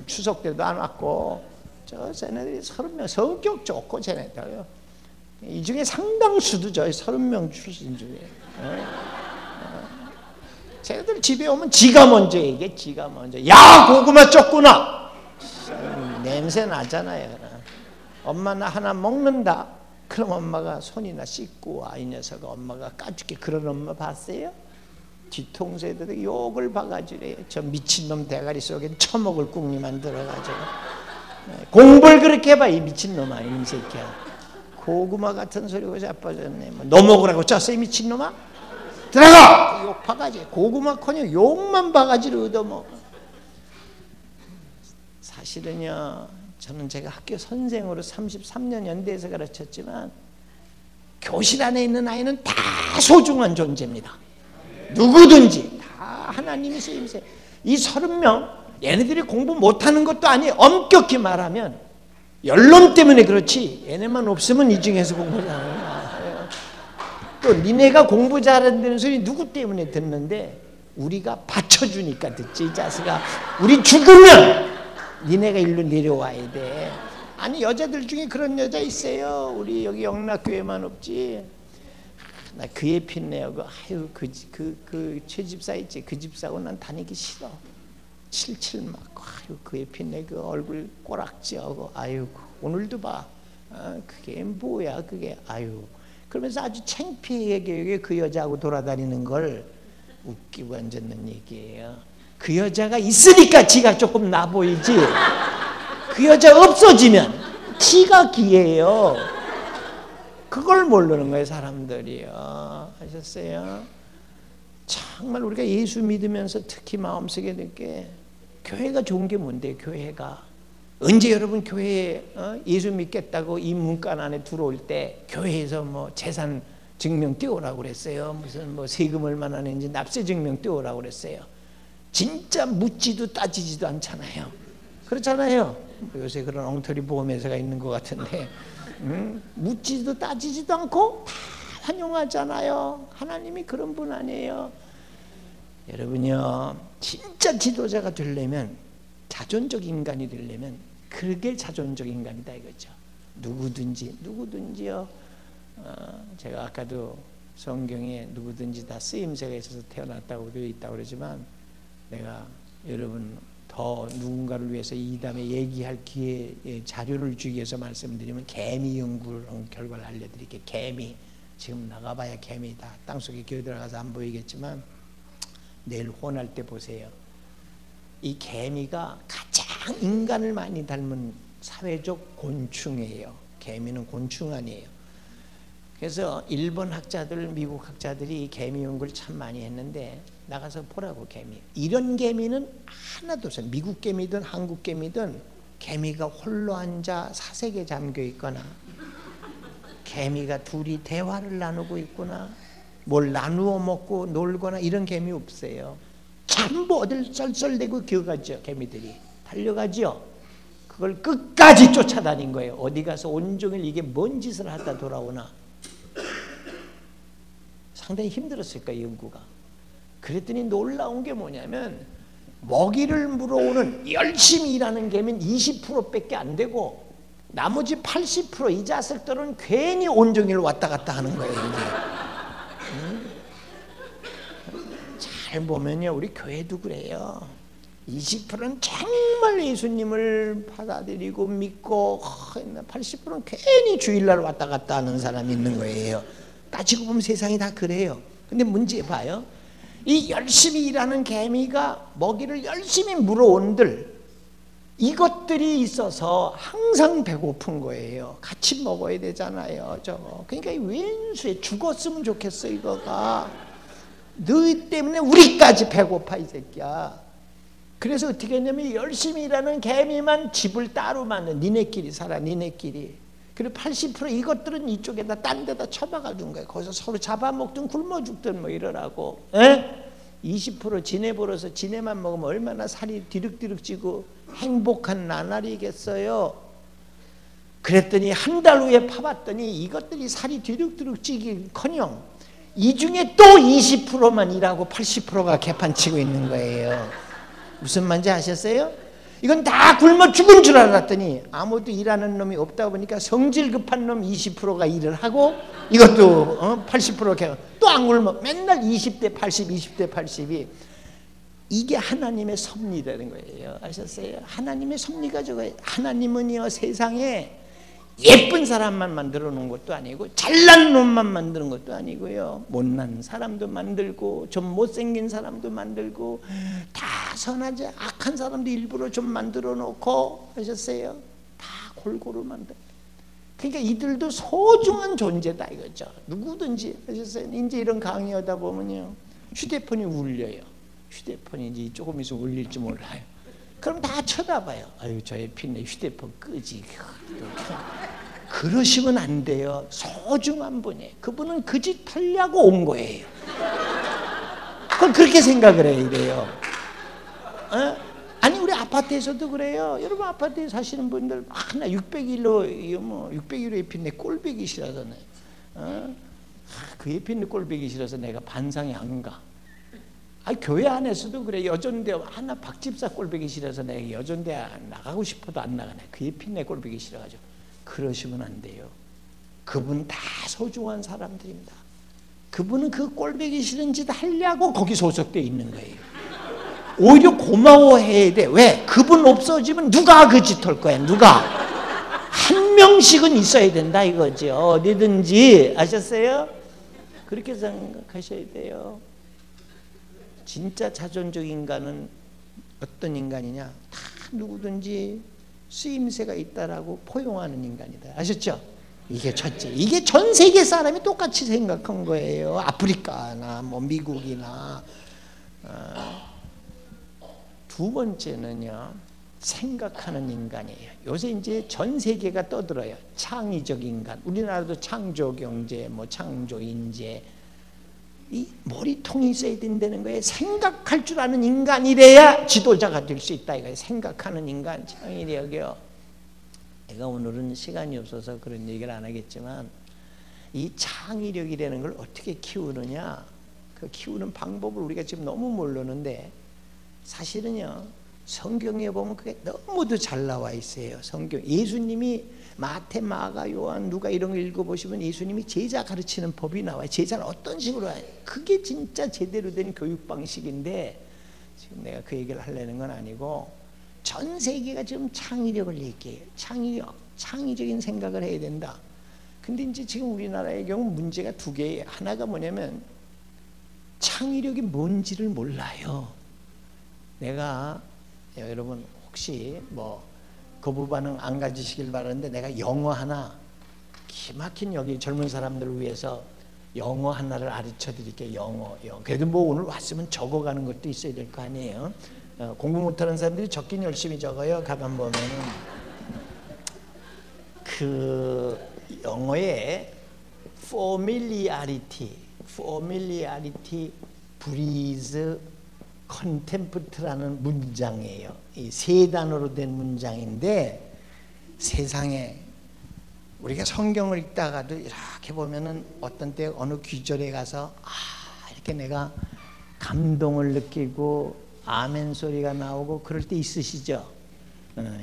추석 때도 안 왔고. 쟤네들이 30명 성격 좋고 쟤네들요. 이 중에 상당수도 저희 30명 출신 중에. 쟤네들 집에 오면 지가 먼저 얘기해. 지가 먼저. 야, 고구마 쪘구나. 냄새 나잖아요. 엄마 나 하나 먹는다. 그럼 엄마가 손이나 씻고 와. 이 녀석아 엄마가 까줄게. 그런 엄마 봤어요? 뒤통수에도 욕을 바가지래요. 저 미친놈 대가리 속에 처먹을 꿍이 만들어가지고. 공부를 그렇게 해봐. 이 미친놈아 이 새끼야. 고구마 같은 소리가 자빠졌네. 너 먹으라고 쪘어 이 미친놈아? 들어가! 욕 바가지. 고구마커녕 욕만 바가지로 얻어먹어. 사실은요, 저는 제가 학교 선생으로 33년 연대에서 가르쳤지만 교실 안에 있는 아이는 다 소중한 존재입니다. 누구든지 다 하나님이 쓰임새. 이 30명 얘네들이 공부 못하는 것도 아니에요. 엄격히 말하면 연론 때문에 그렇지 얘네만 없으면 이 중에서 공부 잘하는. 또 니네가 공부 잘한다는 소리 누구 때문에 듣는데 우리가 받쳐주니까 듣지. 이 자식아, 우리 죽으면 니네가 일로 내려와야 돼. 아니 여자들 중에 그런 여자 있어요. 우리 여기 영락교회만 없지. 나 그의 핀내하고 아유 그 최집사 있지. 그 집사하고 난 다니기 싫어. 칠칠 맞고 아유 그의 핀내 그 얼굴 꼬락지하고 아유 오늘도 봐. 그게 뭐야 그게 아유. 그러면서 아주 창피하게 그 여자하고 돌아다니는 걸 웃기고 앉았는 얘기예요. 그 여자가 있으니까 지가 조금 나 보이지. 그 여자 없어지면 지가 기예요. 그걸 모르는 거예요 사람들이요. 아셨어요? 정말 우리가 예수 믿으면서 특히 마음속에 느끼게 교회가 좋은 게 뭔데요? 교회가 언제 여러분 교회에 예수 믿겠다고 이 문간 안에 들어올 때 교회에서 뭐 재산 증명 띄우라고 그랬어요. 무슨 뭐 세금 얼마나 냈는지 납세 증명 띄우라고 그랬어요. 진짜 묻지도 따지지도 않잖아요. 그렇잖아요. 요새 그런 엉터리 보험회사가 있는 것 같은데 묻지도 따지지도 않고 다 환영하잖아요. 하나님이 그런 분 아니에요. 여러분요, 진짜 지도자가 되려면, 자존적 인간이 되려면 그게 자존적 인간이다 이거죠. 누구든지요. 제가 아까도 성경에 누구든지 다 쓰임새가 있어서 태어났다고 되어 있다고 그러지만 내가 여러분 더 누군가를 위해서 이 다음에 얘기할 기회 자료를 주기 위해서 말씀드리면 개미 연구 결과를 알려드릴게요. 개미 지금 나가봐야 개미 다 땅속에 기어 들어가서 안 보이겠지만 내일 혼할 때 보세요. 이 개미가 가장 인간을 많이 닮은 사회적 곤충이에요. 개미는 곤충 아니에요. 그래서 일본 학자들, 미국 학자들이 개미 연구를 참 많이 했는데 나가서 보라고 개미. 이런 개미는 하나도 없어요. 미국 개미든 한국 개미든 개미가 홀로 앉아 사색에 잠겨 있거나 개미가 둘이 대화를 나누고 있거나 뭘 나누어 먹고 놀거나 이런 개미 없어요. 전부 어딜 썰썰대고 기어가죠. 개미들이 달려가죠. 그걸 끝까지 쫓아다닌 거예요. 어디 가서 온종일 이게 뭔 짓을 하다 돌아오나. 상당히 힘들었을 거예요, 연구가. 그랬더니 놀라운 게 뭐냐면 먹이를 물어오는 열심히 일하는 개미는 20%밖에 안 되고 나머지 80% 이 자식들은 괜히 온종일 왔다 갔다 하는 거예요. 잘 보면요, 우리 교회도 그래요. 20%는 정말 예수님을 받아들이고 믿고 80%는 괜히 주일날 왔다 갔다 하는 사람이 있는 거예요. 따지고 보면 세상이 다 그래요. 근데 문제 봐요. 이 열심히 일하는 개미가 먹이를 열심히 물어온들 이것들이 있어서 항상 배고픈 거예요. 같이 먹어야 되잖아요. 저거. 그러니까 웬수에 죽었으면 좋겠어 이거가. 너희 때문에 우리까지 배고파 이 새끼야. 그래서 어떻게 했냐면 열심히 일하는 개미만 집을 따로 만든 니네끼리 살아 니네끼리. 그리고 80% 이것들은 이쪽에다 딴 데다 처박아 준 거예요. 거기서 서로 잡아먹든 굶어 죽든 뭐 이러라고. 20% 지네 벌어서 지네만 먹으면 얼마나 살이 디륵디륵 찌고 행복한 나날이겠어요. 그랬더니 한 달 후에 파봤더니 이것들이 살이 디륵디륵 찌기커녕 이 중에 또 20%만 일하고 80%가 개판치고 있는 거예요. 무슨 말인지 아셨어요? 이건 다 굶어 죽은 줄 알았더니 아무도 일하는 놈이 없다 보니까 성질 급한 놈 20%가 일을 하고 이것도 80% 또 안 굶어 맨날 20대 80, 20대 80이 이게 하나님의 섭리라는 거예요. 아셨어요? 하나님의 섭리가 저거예요. 하나님은요 세상에 예쁜 사람만 만들어 놓은 것도 아니고 잘난 놈만 만드는 것도 아니고요. 못난 사람도 만들고 좀 못생긴 사람도 만들고 다 선하지 악한 사람도 일부러 좀 만들어 놓고 하셨어요. 다 골고루 만들어. 그러니까 이들도 소중한 존재다 이거죠. 누구든지 하셨어요. 이제 이런 강의하다 보면요. 휴대폰이 울려요. 휴대폰이 이제 조금 있으면 울릴지 몰라요. 그럼 다 쳐다봐요. 아유 저의 핀내 휴대폰 끄지. 그러시면 안 돼요. 소중한 분이에요. 그분은 그 짓 하려고 온 거예요. 그걸 그렇게 생각을 해야 돼요. 아니 우리 아파트에서도 그래요. 여러분 아파트에 사시는 분들 나 601호 뭐 601호 에핀네 꼴보기 싫어서 그 에핀네 꼴보기 싫어서 내가 반상에 안 가. 아니 교회 안에서도 그래. 여전대 하나 박집사 꼴보기 싫어서 내가 여전대 나가고 싶어도 안 나가네. 그 에핀네 꼴보기 싫어가지고. 그러시면 안 돼요. 그분 다 소중한 사람들입니다. 그분은 그 꼴보기 싫은 짓 하려고 거기 소속되어 있는 거예요. 오히려 고마워해야 돼. 왜? 그분 없어지면 누가 그 짓 할 거야? 누가? 한 명씩은 있어야 된다 이거죠. 어디든지. 아셨어요? 그렇게 생각하셔야 돼요. 진짜 자존적 인간은 어떤 인간이냐? 다 누구든지 쓰임새가 있다라고 포용하는 인간이다. 아셨죠? 이게 첫째. 이게 전 세계 사람이 똑같이 생각한 거예요. 아프리카나 뭐 미국이나. 두 번째는요, 생각하는 인간이에요. 요새 이제 전 세계가 떠들어요. 창의적 인간. 우리나라도 창조 경제, 뭐 창조 인재. 이 머리통이 있어야 된다는 거예요. 생각할 줄 아는 인간이래야 지도자가 될 수 있다 이거예요. 생각하는 인간, 창의력이요. 내가 오늘은 시간이 없어서 그런 얘기를 안 하겠지만 이 창의력이라는 걸 어떻게 키우느냐, 그 키우는 방법을 우리가 지금 너무 모르는데 사실은요 성경에 보면 그게 너무도 잘 나와 있어요. 성경 예수님이 마태, 마가, 요한, 누가 이런 거 읽어보시면 예수님이 제자 가르치는 법이 나와요. 제자는 어떤 식으로 해요. 그게 진짜 제대로 된 교육 방식인데 지금 내가 그 얘기를 하려는 건 아니고 전 세계가 지금 창의력을 얘기해요. 창의력, 창의적인 생각을 해야 된다. 근데 이제 지금 우리나라의 경우 문제가 두 개예요. 하나가 뭐냐면 창의력이 뭔지를 몰라요. 내가 여러분 혹시 뭐 거부 반응 안 가지시길 바라는데 내가 영어 하나 기막힌 여기 젊은 사람들을 위해서 영어 하나를 가르쳐 드릴게요. 영어. 그래도 뭐 오늘 왔으면 적어가는 것도 있어야 될 거 아니에요. 공부 못하는 사람들이 적긴 열심히 적어요. 가만 보면은 그 영어에 familiarity, breeds contempt라는 문장이에요. 이 세 단어로 된 문장인데 세상에 우리가 성경을 읽다가도 이렇게 보면은 어떤 때 어느 귀절에 가서 이렇게 내가 감동을 느끼고 아멘 소리가 나오고 그럴 때 있으시죠?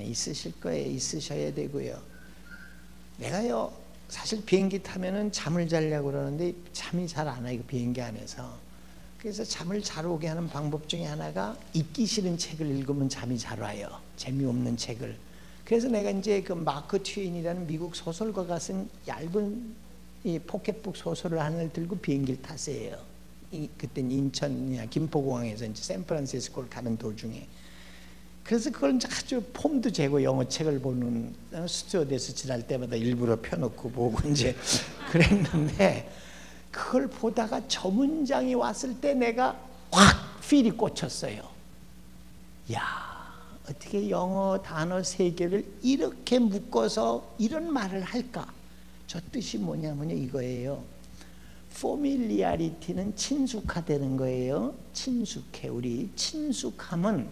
있으실 거예요. 있으셔야 되고요. 내가요 사실 비행기 타면은 잠을 자려고 그러는데 잠이 잘 안 와요. 비행기 안에서. 그래서 잠을 잘 오게 하는 방법 중에 하나가 읽기 싫은 책을 읽으면 잠이 잘 와요. 재미없는 책을. 그래서 내가 이제 그 마크 트웨인이라는 미국 소설가가 쓴 얇은 이 포켓북 소설을 하나를 들고 비행기를 탔어요. 그때는 인천이나 김포공항에서 이제 샌프란시스코를 가는 도중에. 그래서 그걸 이제 아주 폼도 재고 영어 책을 보는 스튜어디스 지날 때마다 일부러 펴놓고 보고 이제 그랬는데 그걸 보다가 저 문장이 왔을 때 내가 확 필이 꽂혔어요. 야, 어떻게 영어 단어 세 개를 이렇게 묶어서 이런 말을 할까? 저 뜻이 뭐냐면요 이거예요. familiarity는 친숙하다는 거예요. 친숙해. 우리 친숙함은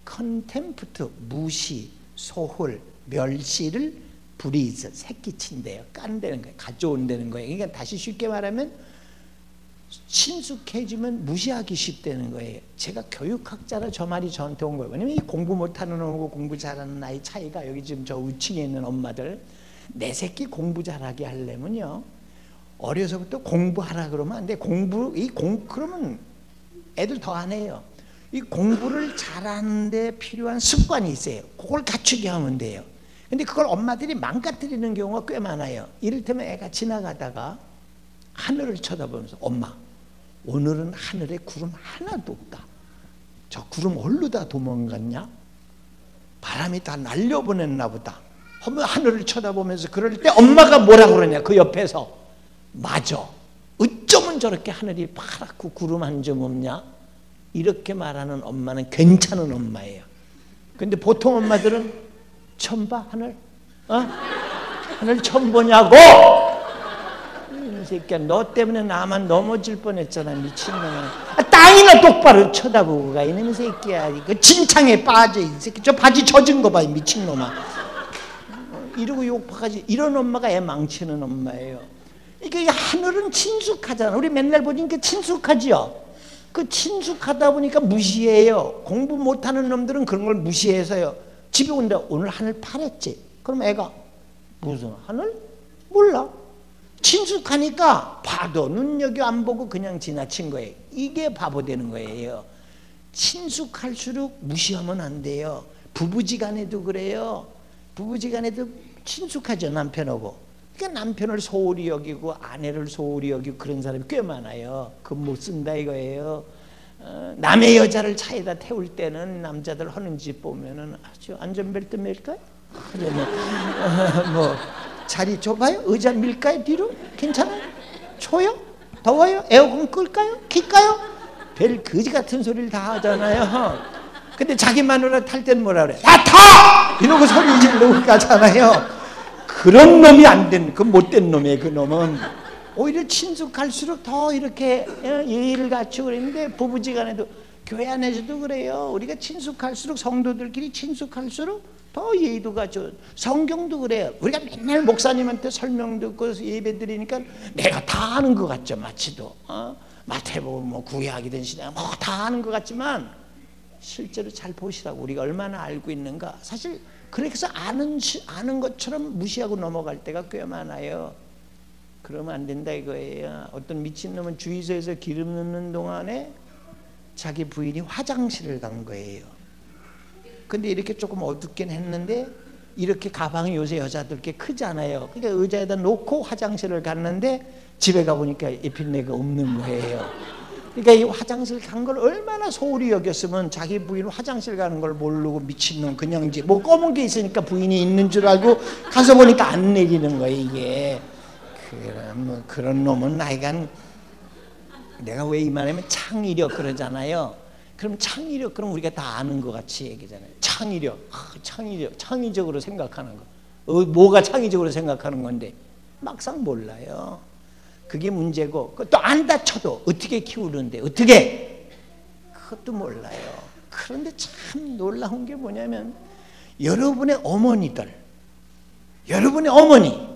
contempt, 무시, 소홀, 멸시를 breeds, 새끼친대요. 깐다는 거예요. 가져온다는 거예요. 그러니까 다시 쉽게 말하면 친숙해지면 무시하기 쉽다는 거예요. 제가 교육학자라 저 말이 저한테 온 거예요. 왜냐면 이 공부 못하는 놈하고 공부 잘하는 아이 차이가 여기 지금 저 우측에 있는 엄마들 내 새끼 공부 잘하게 하려면요 어려서부터 공부하라 그러면 안 돼. 그러면 애들 더 안 해요. 이 공부를 잘하는데 필요한 습관이 있어요. 그걸 갖추게 하면 돼요. 근데 그걸 엄마들이 망가뜨리는 경우가 꽤 많아요. 이를테면 애가 지나가다가 하늘을 쳐다보면서 엄마 오늘은 하늘에 구름 하나도 없다. 저 구름 어디로 다 도망갔냐? 바람이 다 날려보냈나 보다. 하늘을 쳐다보면서 그럴 때 엄마가 뭐라 그러냐 그 옆에서 맞아. 어쩌면 저렇게 하늘이 파랗고 구름 한 점 없냐? 이렇게 말하는 엄마는 괜찮은 엄마예요. 근데 보통 엄마들은 처음 봐 하늘? 하늘 처음 보냐고? 이 새끼야 너 때문에 나만 넘어질 뻔했잖아 미친놈아. 땅이나 똑바로 쳐다보고 가. 이놈의 새끼야. 그 진창에 빠져 이 새끼. 저 바지 젖은 거 봐, 미친놈아. 이러고 욕하지. 이런 엄마가 애 망치는 엄마예요. 이게 하늘은 친숙하잖아. 우리 맨날 보니까 친숙하지요. 그 친숙하다 보니까 무시해요. 공부 못하는 놈들은 그런 걸 무시해서요. 집에 온다. 오늘 하늘 파랬지. 그럼 애가 무슨 하늘? 몰라. 친숙하니까 봐도 눈여겨 안 보고 그냥 지나친 거예요. 이게 바보 되는 거예요. 친숙할수록 무시하면 안 돼요. 부부지간에도 그래요. 부부지간에도 친숙하죠, 남편하고. 그러니까 남편을 소홀히 여기고 아내를 소홀히 여기고 그런 사람이 꽤 많아요. 그 못 쓴다 이거예요. 남의 여자를 차에다 태울 때는 남자들 하는 짓 보면은 아주 안전벨트 맬까요? 뭐 자리 좁아요? 의자 밀까요? 뒤로? 괜찮아요? 초요? 더워요? 에어컨 끌까요? 킬까요? 별 거지 같은 소리를 다 하잖아요. 근데 자기 마누라 탈 때는 뭐라 그래? 야 타! 이러고 소리 지르고 가잖아요. 그런 놈이 안 된, 그 못된 놈이에요. 그 놈은 오히려 친숙할수록 더 이렇게 예의를 갖추고 그랬는데 부부지간에도 교회 안에서도 그래요. 우리가 친숙할수록 성도들끼리 친숙할수록 더 예의도 갖추고 성경도 그래요. 우리가 맨날 목사님한테 설명 듣고 예배 드리니까 내가 다 아는 것 같죠. 마치도 마태복음 뭐 구약이든 신약 뭐 다 아는 것 같지만 실제로 잘 보시라고. 우리가 얼마나 알고 있는가. 사실 그래서 아는 것처럼 무시하고 넘어갈 때가 꽤 많아요. 그러면 안 된다 이거예요. 어떤 미친놈은 주유소에서 기름 넣는 동안에 자기 부인이 화장실을 간 거예요. 근데 이렇게 조금 어둡긴 했는데 이렇게 가방이 요새 여자들 게 크잖아요. 그러니까 의자에다 놓고 화장실을 갔는데 집에 가보니까 에필레가 없는 거예요. 그러니까 이 화장실 간 걸 얼마나 소홀히 여겼으면 자기 부인 화장실 가는 걸 모르고 미친놈 그냥 뭐 검은 게 있으니까 부인이 있는 줄 알고 가서 보니까 안 내리는 거예요. 이게 그런 놈은 나이간 내가 왜 이 말하면 창의력 그러잖아요. 그럼 창의력 그럼 우리가 다 아는 것 같이 얘기잖아요. 창의력, 창의적으로 생각하는 거. 뭐가 창의적으로 생각하는 건데 막상 몰라요. 그게 문제고 또 안다 쳐도 어떻게 키우는데 어떻게 그것도 몰라요. 그런데 참 놀라운 게 뭐냐면 여러분의 어머니들, 여러분의 어머니,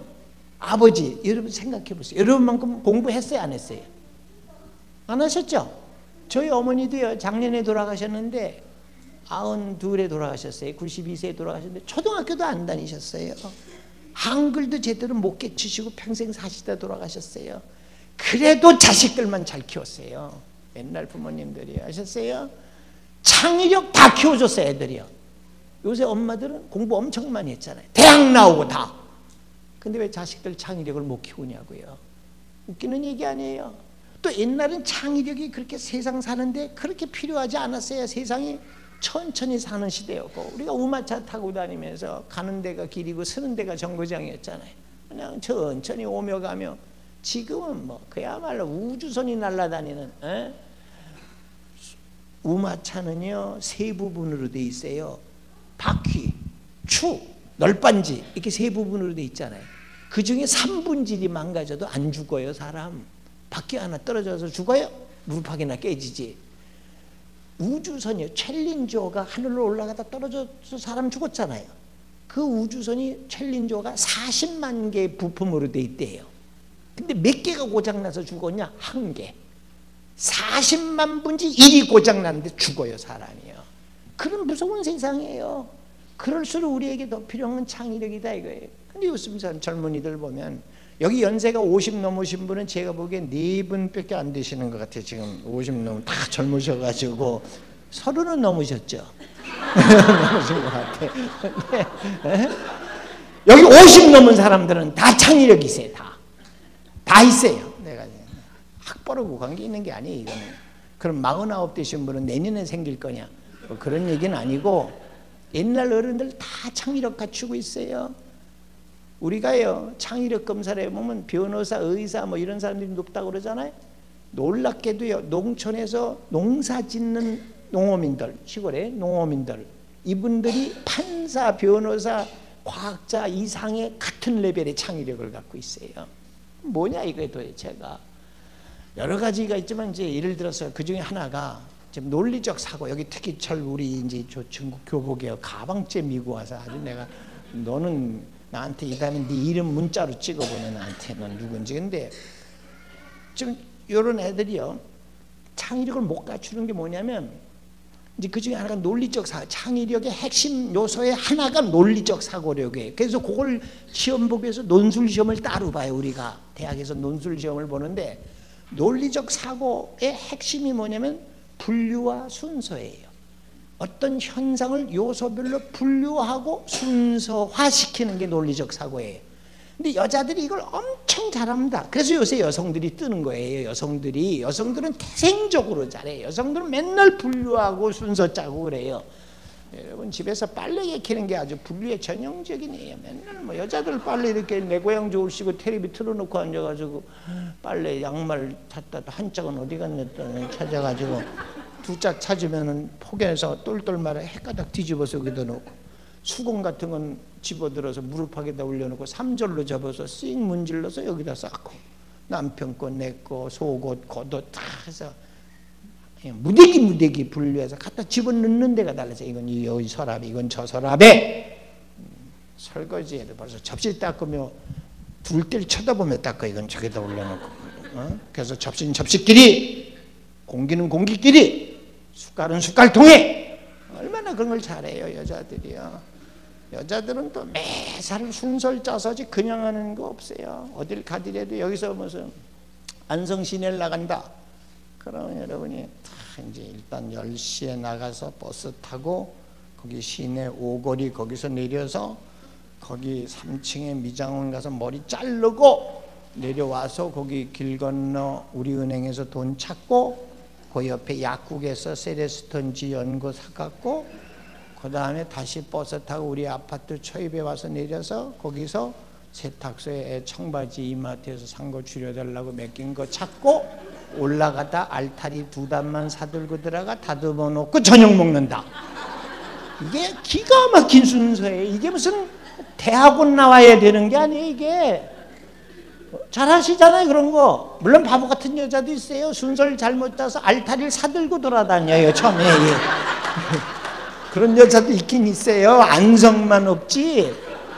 아버지 여러분 생각해 보세요. 여러분만큼 공부했어요 안 했어요? 안 하셨죠? 저희 어머니도요 작년에 돌아가셨는데 92에 돌아가셨어요. 92세에 돌아가셨는데 초등학교도 안 다니셨어요. 한글도 제대로 못 깨치시고 평생 사시다 돌아가셨어요. 그래도 자식들만 잘 키웠어요. 옛날 부모님들이 아셨어요? 창의력 다 키워줬어요. 애들이요. 요새 엄마들은 공부 엄청 많이 했잖아요. 대학 나오고 다. 근데 왜 자식들 창의력을 못 키우냐고요. 웃기는 얘기 아니에요. 또 옛날엔 창의력이 그렇게 세상 사는데 그렇게 필요하지 않았어요. 세상이 천천히 사는 시대였고 우리가 우마차 타고 다니면서 가는 데가 길이고 서는 데가 정거장이었잖아요. 그냥 천천히 오며 가며 지금은 뭐 그야말로 우주선이 날아다니는 우마차는요 세 부분으로 돼 있어요. 바퀴, 축, 널빤지 이렇게 세 부분으로 돼 있잖아요. 그 중에 3분질이 망가져도 안 죽어요. 사람 바퀴 하나 떨어져서 죽어요? 무릎팍이나 깨지지. 우주선이요. 챌린저가 하늘로 올라가다 떨어져서 사람 죽었잖아요. 그 우주선이 챌린저가 40만 개의 부품으로 돼 있대요. 근데 몇 개가 고장나서 죽었냐? 한 개. 40만 분지 1이 고장났는데 죽어요 사람이요. 그런 무서운 세상이에요. 그럴수록 우리에게 더 필요한 건 창의력이다 이거예요. 근데 요즘 젊은이들 보면 여기 연세가 50 넘으신 분은 제가 보기엔 4분밖에 안 되시는 것 같아요. 지금 50 넘으면 다 젊으셔가지고 30은 넘으셨죠? 넘으신 것 같아요. 네. 여기 50 넘은 사람들은 다 창의력이 있어요. 다 있어요. 내가 학벌하고 관계 있는 게 아니에요. 이거는. 그럼 49 되신 분은 내년에 생길 거냐? 뭐 그런 얘기는 아니고 옛날 어른들 다 창의력 갖추고 있어요. 우리가요 창의력 검사를 해보면 변호사, 의사 뭐 이런 사람들이 높다고 그러잖아요. 놀랍게도요 농촌에서 농사 짓는 농어민들, 시골에 농어민들 이분들이 판사, 변호사, 과학자 이상의 같은 레벨의 창의력을 갖고 있어요. 뭐냐 이거에 도대체가. 여러 가지가 있지만 이제 예를 들어서 그 중에 하나가 지금 논리적 사고, 여기 특히 우리 이제 저 중국 교복이에요. 가방째 미고 와서 아주 내가 너는 나한테 이 다음에 네 이름 문자로 찍어보내 나한테 넌 누군지. 근데 지금 이런 애들이요 창의력을 못 갖추는 게 뭐냐면 이제 그 중에 하나가 논리적 사고, 창의력의 핵심 요소의 하나가 논리적 사고력이에요. 그래서 그걸 시험 보기 위해서 논술 시험을 따로 봐요. 우리가 대학에서 논술 시험을 보는데 논리적 사고의 핵심이 뭐냐면 분류와 순서예요. 어떤 현상을 요소별로 분류하고 순서화시키는 게 논리적 사고예요. 근데 여자들이 이걸 엄청 잘합니다. 그래서 요새 여성들이 뜨는 거예요. 여성들은 태생적으로 잘해요. 여성들은 맨날 분류하고 순서 짜고 그래요. 여러분 집에서 빨래 개키는 게 아주 분류의 전형적이네요. 맨날 뭐 여자들 빨래 이렇게 내 고향 좋으시고 텔레비 틀어놓고 앉아가지고 빨래 양말 탔다 한 짝은 어디 갔냐 찾아가지고 두 짝 찾으면은 폭에서 똘똘 말아 헷가닥 뒤집어서 여기다 놓고, 수건 같은 건 집어들어서 무릎팍에다 올려놓고 3절로 접어서 씩 문질러서 여기다 쌓고, 남편 거, 내 거, 속옷, 겉옷 다 해서 무대기 분류해서 갖다 집어넣는 데가 달라져. 이건 여기 서랍, 이건 저 서랍에. 설거지에도 벌써 접시 닦으며 둘 때를 쳐다보며 닦아. 이건 저기다 올려놓고. 그래서 접시는 접시끼리, 공기는 공기끼리, 숟갈은 숟갈통에. 얼마나 그런 걸 잘해요 여자들이요. 여자들은 또 매사를 순서를 짜서지 그냥 하는 거 없어요. 어딜 가더라도 여기서 무슨 안성 시내를 나간다 그러면 여러분이 이제 일단 10시에 나가서 버스 타고 거기 시내 오거리 거기서 내려서 거기 3층에 미장원 가서 머리 자르고 내려와서 거기 길 건너 우리은행에서 돈 찾고 그 옆에 약국에서 세레스톤지 연고 사갖고 그 다음에 다시 버스 타고 우리 아파트 초입에 와서 내려서 거기서 세탁소에 청바지 이마트에서 산 거 줄여달라고 맡긴 거 찾고 올라가다 알타리 2단만 사들고 들어가 다듬어 놓고 저녁 먹는다. 이게 기가 막힌 순서예요. 이게 무슨 대학원 나와야 되는 게 아니에요. 이게 잘하시잖아요 그런 거. 물론 바보 같은 여자도 있어요. 순서를 잘못 짜서 알타리를 사들고 돌아다녀요 처음에. 그런 여자도 있긴 있어요. 안성만 없지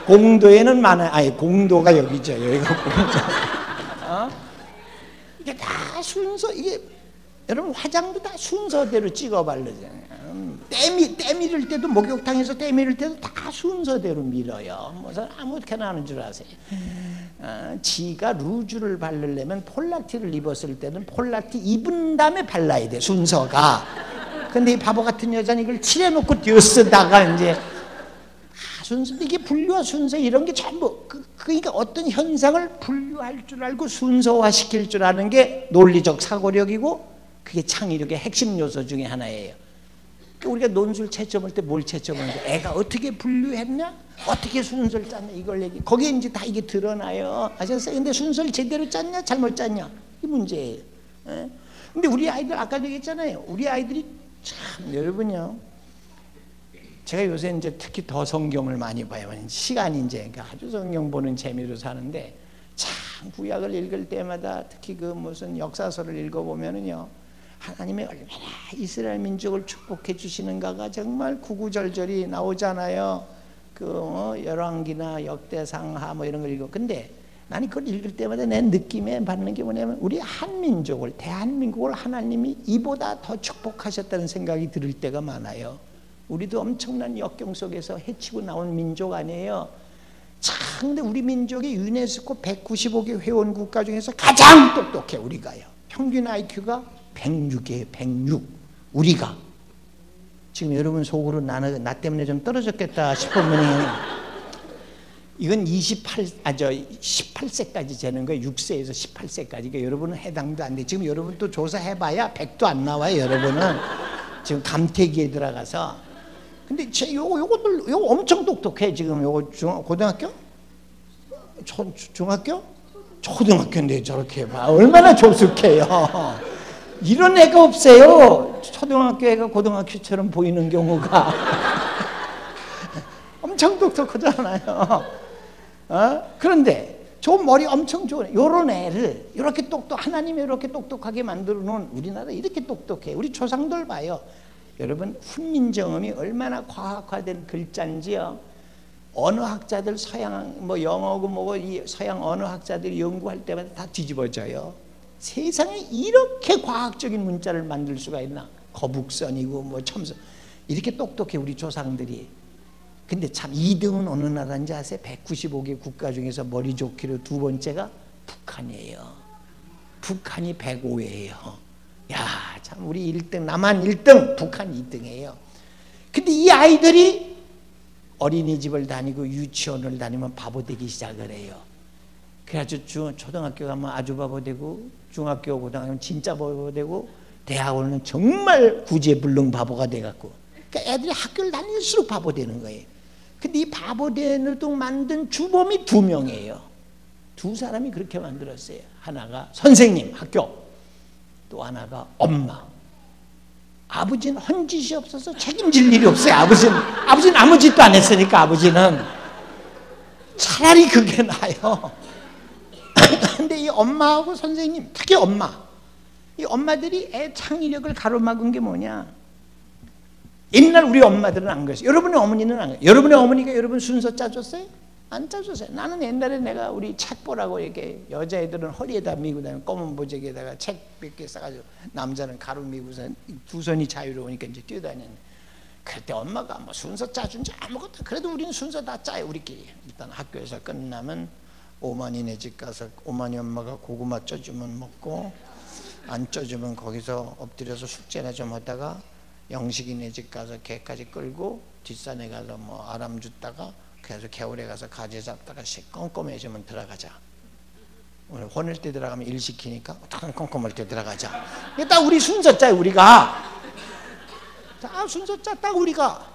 공도에는 많아요. 아니 공도가 여기죠. 여기가 공도. 이게 다 순서. 이게 여러분 화장도 다 순서대로 찍어 바르잖아요. 때 밀을 때도 목욕탕에서 때 밀을 때도 다 순서대로 밀어요. 무슨 아무렇게나 하는 줄 아세요. 지가 루즈를 바르려면 폴라티를 입었을 때는 폴라티 입은 다음에 발라야 돼 순서가. 근데 이 바보 같은 여자는 이걸 칠해놓고 뒤쓰다가 이제 순서. 이게 분류와 순서 이런 게 전부 그러니까 어떤 현상을 분류할 줄 알고 순서화시킬 줄 아는 게 논리적 사고력이고 그게 창의력의 핵심 요소 중에 하나예요. 우리가 논술 채점할 때 뭘 채점하는데 애가 어떻게 분류했냐? 어떻게 순서를 짰냐? 이걸 얘기. 거기에 이제 다 이게 드러나요. 아셨어요? 근데 순서를 제대로 짰냐? 잘못 짰냐? 이 문제예요. 근데 우리 아이들 아까 얘기했잖아요. 우리 아이들이 참 여러분요. 제가 요새 이제 특히 더 성경을 많이 봐요. 시간이 이제 아주 성경 보는 재미로 사는데 참 구약을 읽을 때마다 특히 그 무슨 역사서를 읽어보면은요. 하나님이 얼마나 이스라엘 민족을 축복해 주시는가가 정말 구구절절이 나오잖아요. 그 열왕기나 역대상하 뭐 이런 걸 읽어. 근데 나는 그걸 읽을 때마다 내 느낌에 받는 게 뭐냐면 우리 한민족을 대한민국을 하나님이 이보다 더 축복하셨다는 생각이 들을 때가 많아요. 우리도 엄청난 역경 속에서 헤치고 나온 민족 아니에요. 참 근데 우리 민족이 유네스코 195개 회원 국가 중에서 가장 똑똑해. 우리가요. 평균 IQ가 106이에요. 106. 우리가 지금 여러분 속으로 나 때문에 좀 떨어졌겠다 싶으면 이건 18세까지 재는 거예요. 6세에서 18세까지. 그러니까 여러분은 해당도 안 돼. 지금 여러분 또 조사해봐야 100도 안 나와요. 여러분은 지금 감태기에 들어가서. 근데 요것들 요거 엄청 똑똑해. 지금 요거 고등학교? 중학교? 초등학교인데 저렇게 봐. 얼마나 조숙해요. 이런 애가 없어요. 초등학교 애가 고등학교처럼 보이는 경우가. 엄청 똑똑하잖아요. 그런데 저 머리 엄청 좋은 요런 애를 이렇게 하나님이 이렇게 똑똑하게 만들어 놓은 우리나라 이렇게 똑똑해. 우리 조상들 봐요. 여러분 훈민정음이 얼마나 과학화된 글자인지요. 언어학자들 서양 뭐 영어고 뭐고 이 서양 언어학자들이 연구할 때마다 다 뒤집어져요. 세상에 이렇게 과학적인 문자를 만들 수가 있나? 거북선이고 뭐 첨선 이렇게 똑똑해 우리 조상들이. 근데 참 2등은 어느 나라인지 아세요? 195개 국가 중에서 머리 좋기로 두 번째가 북한이에요. 북한이 105예요. 야, 참 우리 1등, 남한 1등, 북한 2등이에요. 근데 이 아이들이 어린이집을 다니고 유치원을 다니면 바보 되기 시작을 해요. 그래가지고 초등학교 가면 아주 바보 되고, 중학교 고등학교는 진짜 바보 되고, 대학원은 정말 구제불능 바보가 돼갖고, 그러니까 애들이 학교를 다닐수록 바보 되는 거예요. 근데 이 바보 되도록 만든 주범이 2명이에요. 2사람이 그렇게 만들었어요. 하나가 선생님, 학교, 또 하나가 엄마. 아버지는 헌짓이 없어서 책임질 일이 없어요. 아버지는 아무 짓도 안 했으니까 아버지는 차라리 그게 나아요. 근데 이 엄마하고 선생님, 특히 엄마, 이 엄마들이 애 창의력을 가로막은 게 뭐냐? 옛날 우리 엄마들은 안 그랬어요. 여러분의 어머니는 안 그래요. 여러분의 어머니가 여러분 순서 짜줬어요? 안 짜줬어요. 나는 옛날에 내가 우리 책 보라고 이렇게 여자애들은 허리에다 미고 다니고 검은 보재기에다가 책 몇 개 싸가지고 남자는 가로 미고서 2손이 자유로우니까 이제 뛰어다니는. 그때 엄마가 뭐 순서 짜준지 아무것도. 그래도 우리는 순서 다 짜요 우리끼리. 일단 학교에서 끝나면 오마니네 집 가서 오마니 엄마가 고구마 쪄주면 먹고, 안 쪄주면 거기서 엎드려서 숙제나 좀 하다가 영식이네 집 가서 개까지 끌고 뒷산에 가서 뭐 아람 줍다가 그래서 겨울에 가서 가지 잡다가 껌껌해지면 들어가자. 오늘 혼을 때 들어가면 일 시키니까 어떡하면 껌껌할 때 들어가자. 이게 딱 우리 순서 짜요 우리가. 다 순서 짰다 우리가.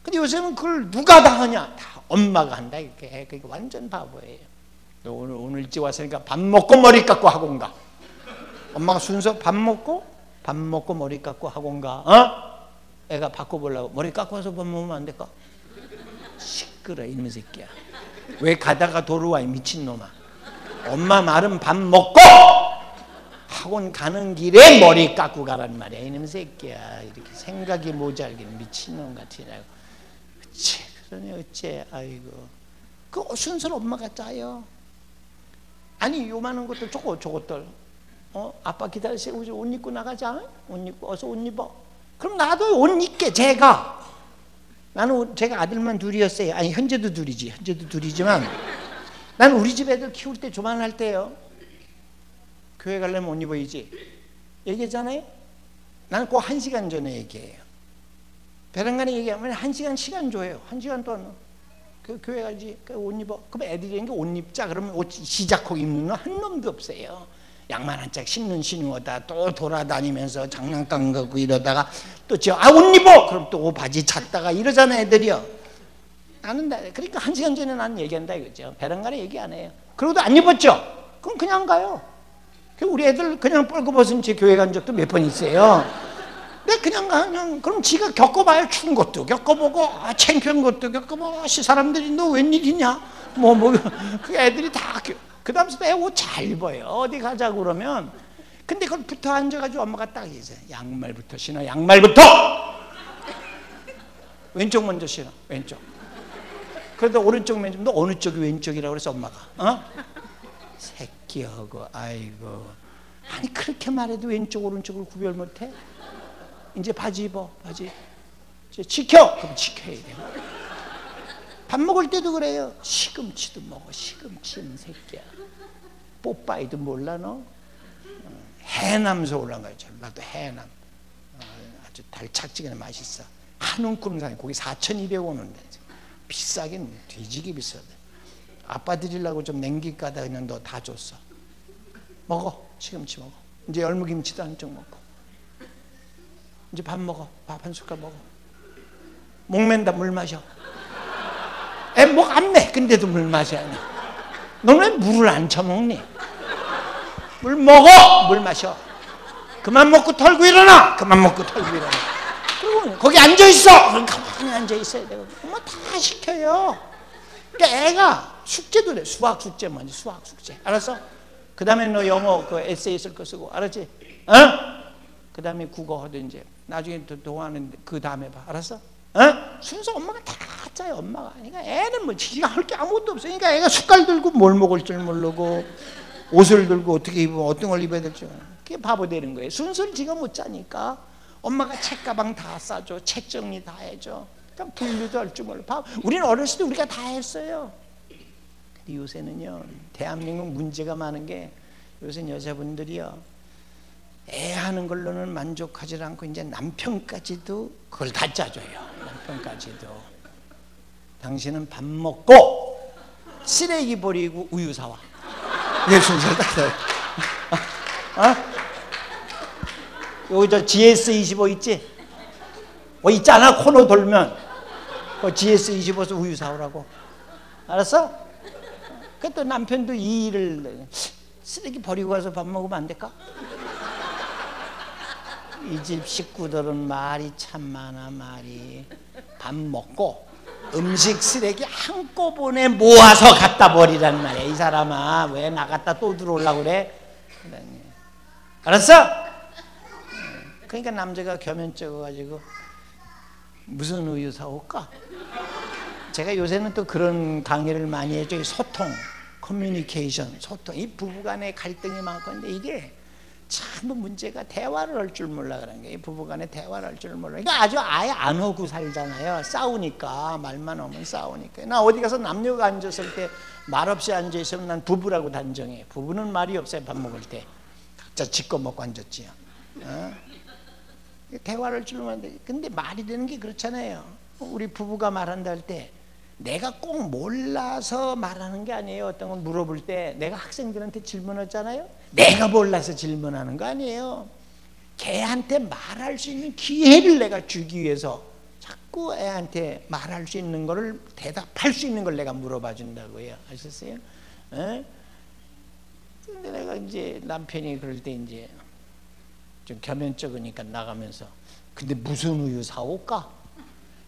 근데 요새는 그걸 누가 다 하냐? 다 엄마가 한다 이렇게. 그러니까 완전 바보예요. 오늘 일찍 왔으니까 밥 먹고 머리 깎고 학원 가. 엄마가 순서 밥 먹고 머리 깎고 학원 가. 어? 애가 바꿔보려고 머리 깎고 와서 밥 먹으면 안 될까? 시끄러 이놈의 새끼야. 왜 가다가 돌아와 이 미친놈아. 엄마 말은 밥 먹고 학원 가는 길에 머리 깎고 가란 말이야. 이놈의 새끼야. 이렇게 생각이 모자르긴 미친놈 같으냐고. 그치 그러네 어째. 아이고 그 순서를 엄마가 짜요. 아니 요만한 것들 저것들 아빠 기다리세요. 옷 입고 나가자. 옷 입고 어서 옷 입어. 그럼 나도 옷 입게. 제가 아들만 둘이었어요. 아니 현재도 둘이지만 나는 우리 집 애들 키울 때 조만할 때요. 교회 가려면 옷 입어야지. 얘기했잖아요. 나는 꼭 1시간 전에 얘기해요. 베란간에 얘기하면 1시간 시간 줘요. 1시간 동안 교회 가지. 옷 입어. 그럼 애들이 옷 입자. 그러면 옷 시작하고 입는 거 한 놈도 없어요. 양말 한 짝 신는 거다. 또 돌아다니면서 장난감 갖고 이러다가 또 옷 입어. 그럼 또 바지 찾다가 이러잖아 애들이요. 나는 그러니까 1시간 전에 나는 얘기한다 이거죠. 베란간에 얘기 안 해요. 그러고도 안 입었죠. 그럼 그냥 가요. 우리 애들 그냥 뻘거벗은 채 교회 간 적도 몇 번 있어요. 근데 그냥 그럼 지가 겪어봐요. 추운 것도 겪어보고 창피한 것도 겪어보고. 사람들이 너 웬일이냐 그 애들이 다 그 다음부터 애 옷 잘 입어요. 어디 가자고 그러면. 근데 그걸 붙어 앉아가지고 엄마가 딱 이제 양말부터 신어. 양말부터 왼쪽 먼저 신어. 왼쪽. 그래도 오른쪽 맨 좀. 너 어느 쪽이 왼쪽이라고 그래서 엄마가 새끼하고. 아이고 아니 그렇게 말해도 왼쪽 오른쪽을 구별 못해? 이제 바지 입어. 바지 이제 지켜. 그럼 지켜야 돼요. 밥 먹을 때도 그래요. 시금치도 먹어. 시금치 새끼야. 뽀빠이도 몰라 너? 해남에서 올라온 거야. 전라도 해남. 아주 달착지근해 맛있어. 한 움큼 사니 고기 4,200원인데 비싸긴 뒤지게 비싸대. 아빠 드리려고 좀 냉기 까다 그냥 너 다 줬어. 먹어. 시금치 먹어. 이제 열무김치도 한쪽 먹고. 이제 밥 먹어. 밥 한 숟갈 먹어. 목 맨다. 물 마셔. 애 목 안 매. 근데도 물 마셔야 돼. 너는 왜 물을 안 처먹니? 물 먹어. 물 마셔. 그만 먹고 털고 일어나. 그만 먹고 털고 일어나. 그리고 거기 앉아있어. 그럼 가만히 앉아있어야 되고. 뭐 다 시켜요. 그러니까 애가 숙제도 돼. 수학 숙제 먼저, 수학 숙제. 알았어? 그 다음에 너 영어 그 에세이 쓸 거 쓰고, 알았지? 어? 그 다음에 국어 하든지. 나중에 또 동화는 그 다음에 봐. 알았어? 어? 순서 엄마가 다 짜요, 엄마가. 그러니까 애는 뭐 지가 할 게 아무것도 없어. 그러니까 애가 숟갈 들고 뭘 먹을 줄 모르고, 옷을 들고 어떻게 입으면 어떤 걸 입어야 될지. 그게 바보 되는 거예요. 순서를 지가 못 짜니까 엄마가 책가방 다 싸줘, 책 정리 다 해줘. 그러니까 분류도 할 줄 몰라. 우리는 어렸을 때 우리가 다 했어요. 근데 요새는요, 대한민국 문제가 많은 게, 요새 여자분들이요, 애 하는 걸로는 만족하지 않고 이제 남편까지도 그걸 다 짜줘요. 남편까지도. 당신은 밥 먹고 쓰레기 버리고 우유 사와. 이게 순서를 딱 써요. 여기 저 GS25 있지? 있잖아, 코너 돌면. 그 GS25에서 우유 사오라고. 알았어? 그 또 남편도 이 일을, 쓰레기 버리고 가서 밥 먹으면 안 될까? 이 집 식구들은 말이 참 많아. 말이. 밥 먹고 음식 쓰레기 한꺼번에 모아서 갖다 버리란 말이야. 이 사람아, 왜 나갔다 또 들어오려고 그래? 알았어? 그러니까 남자가 겸연쩍어가지고 무슨 우유 사올까? 제가 요새는 또 그런 강의를 많이 해줘. 소통, 커뮤니케이션, 소통. 이 부부간의 갈등이 많건데 이게 참 문제가 대화를 할 줄 몰라 그런 게. 부부간에 대화를 할 줄 몰라. 그러니까 아주 아예 안 하고 살잖아요. 싸우니까. 말만 하면 싸우니까. 나 어디 가서 남녀가 앉았을 때 말없이 앉아 있으면 난 부부라고 단정해. 부부는 말이 없어요. 밥 먹을 때 각자 지껏 먹고 앉았지요. 대화를 할 줄 모르는데, 근데 말이 되는 게 그렇잖아요. 우리 부부가 말한다 할 때 내가 꼭 몰라서 말하는 게 아니에요. 어떤 건 물어볼 때 내가 학생들한테 질문하잖아요. 내가 몰라서 질문하는 거 아니에요. 걔한테 말할 수 있는 기회를 내가 주기 위해서 자꾸 애한테 말할 수 있는 거를, 대답할 수 있는 걸 내가 물어봐 준다고요. 아셨어요? 근데 내가 이제 남편이 그럴 때 이제 좀 겸연쩍으니까 나가면서, 근데 무슨 우유 사올까?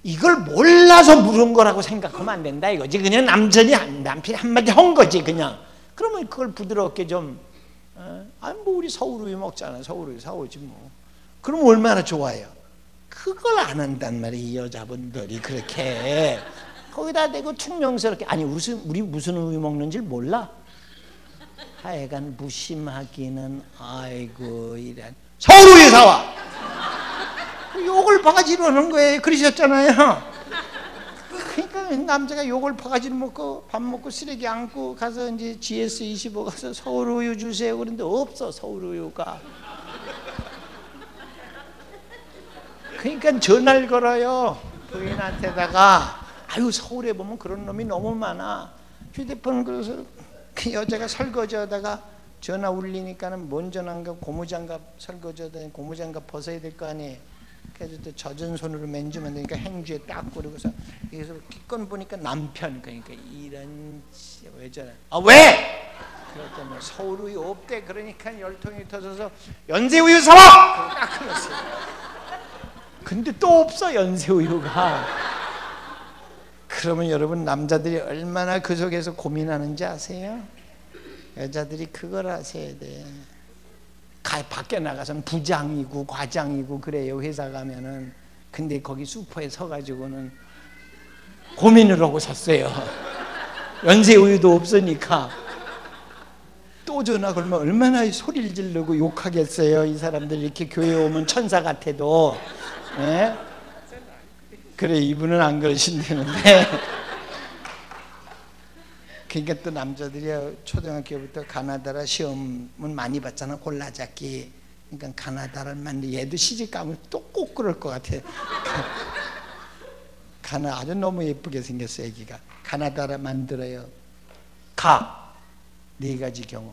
이걸 몰라서 물은 거라고 생각하면 안 된다 이거지. 그냥 남편이 한마디 한 거지 그냥. 그러면 그걸 부드럽게 좀, 아니 뭐 우리 서울우유 먹잖아. 서울우유 사오지 뭐. 그럼 얼마나 좋아요. 그걸 안 한단 말이에요. 이 여자분들이 그렇게. 거기다 대고 퉁명스럽게, 아니 우리 무슨 우유 먹는지 몰라? 하여간 무심하기는, 아이고 이런. 서울우유 사와! 욕을 바가지로 하는 거예요. 그러셨잖아요. 그러니까 남자가 욕을 바가지로 먹고 밥 먹고 쓰레기 안고 가서 이제 GS25 가서 서울우유 주세요. 그런데 없어, 서울우유가. 그러니까 전화를 걸어요. 부인한테다가. 아유, 서울에 보면 그런 놈이 너무 많아. 휴대폰 그래서 그 여자가 설거지하다가 전화 울리니까는 뭔 전화인가, 고무장갑 설거지하다니 고무장갑 벗어야 될 거 아니에요. 그래서 또 젖은 손으로 맨주면 되니까 행주에 딱 그러고서 여기서 기껏 보니까 남편. 그러니까 이런, 왜 저래? 아 왜? 그랬더니 서울우유 없대. 그러니까 열통이 터져서 연세우유 사와! 딱 그랬어요. 근데 또 없어, 연세우유가. 그러면 여러분, 남자들이 얼마나 그 속에서 고민하는지 아세요? 여자들이 그걸 아셔야 돼. 밖에 나가서는 부장이고 과장이고 그래요, 회사 가면은. 근데 거기 슈퍼에 서가지고는 고민을 하고 섰어요. 연세우유도 없으니까. 또 전화 걸면 얼마나 소리를 지르고 욕하겠어요. 이 사람들 이렇게 교회 오면 천사 같아도. 네? 그래, 이분은 안 그러신다는데. 그러니까 또 남자들이 초등학교부터 가나다라 시험은 많이 봤잖아, 골라잡기. 그러니까 가나다라를 만들, 얘도 시집 가면 또 꼭 그럴 것 같아. 아주 너무 예쁘게 생겼어, 애기가. 가나다라 만들어요. 가. 4가지 경우.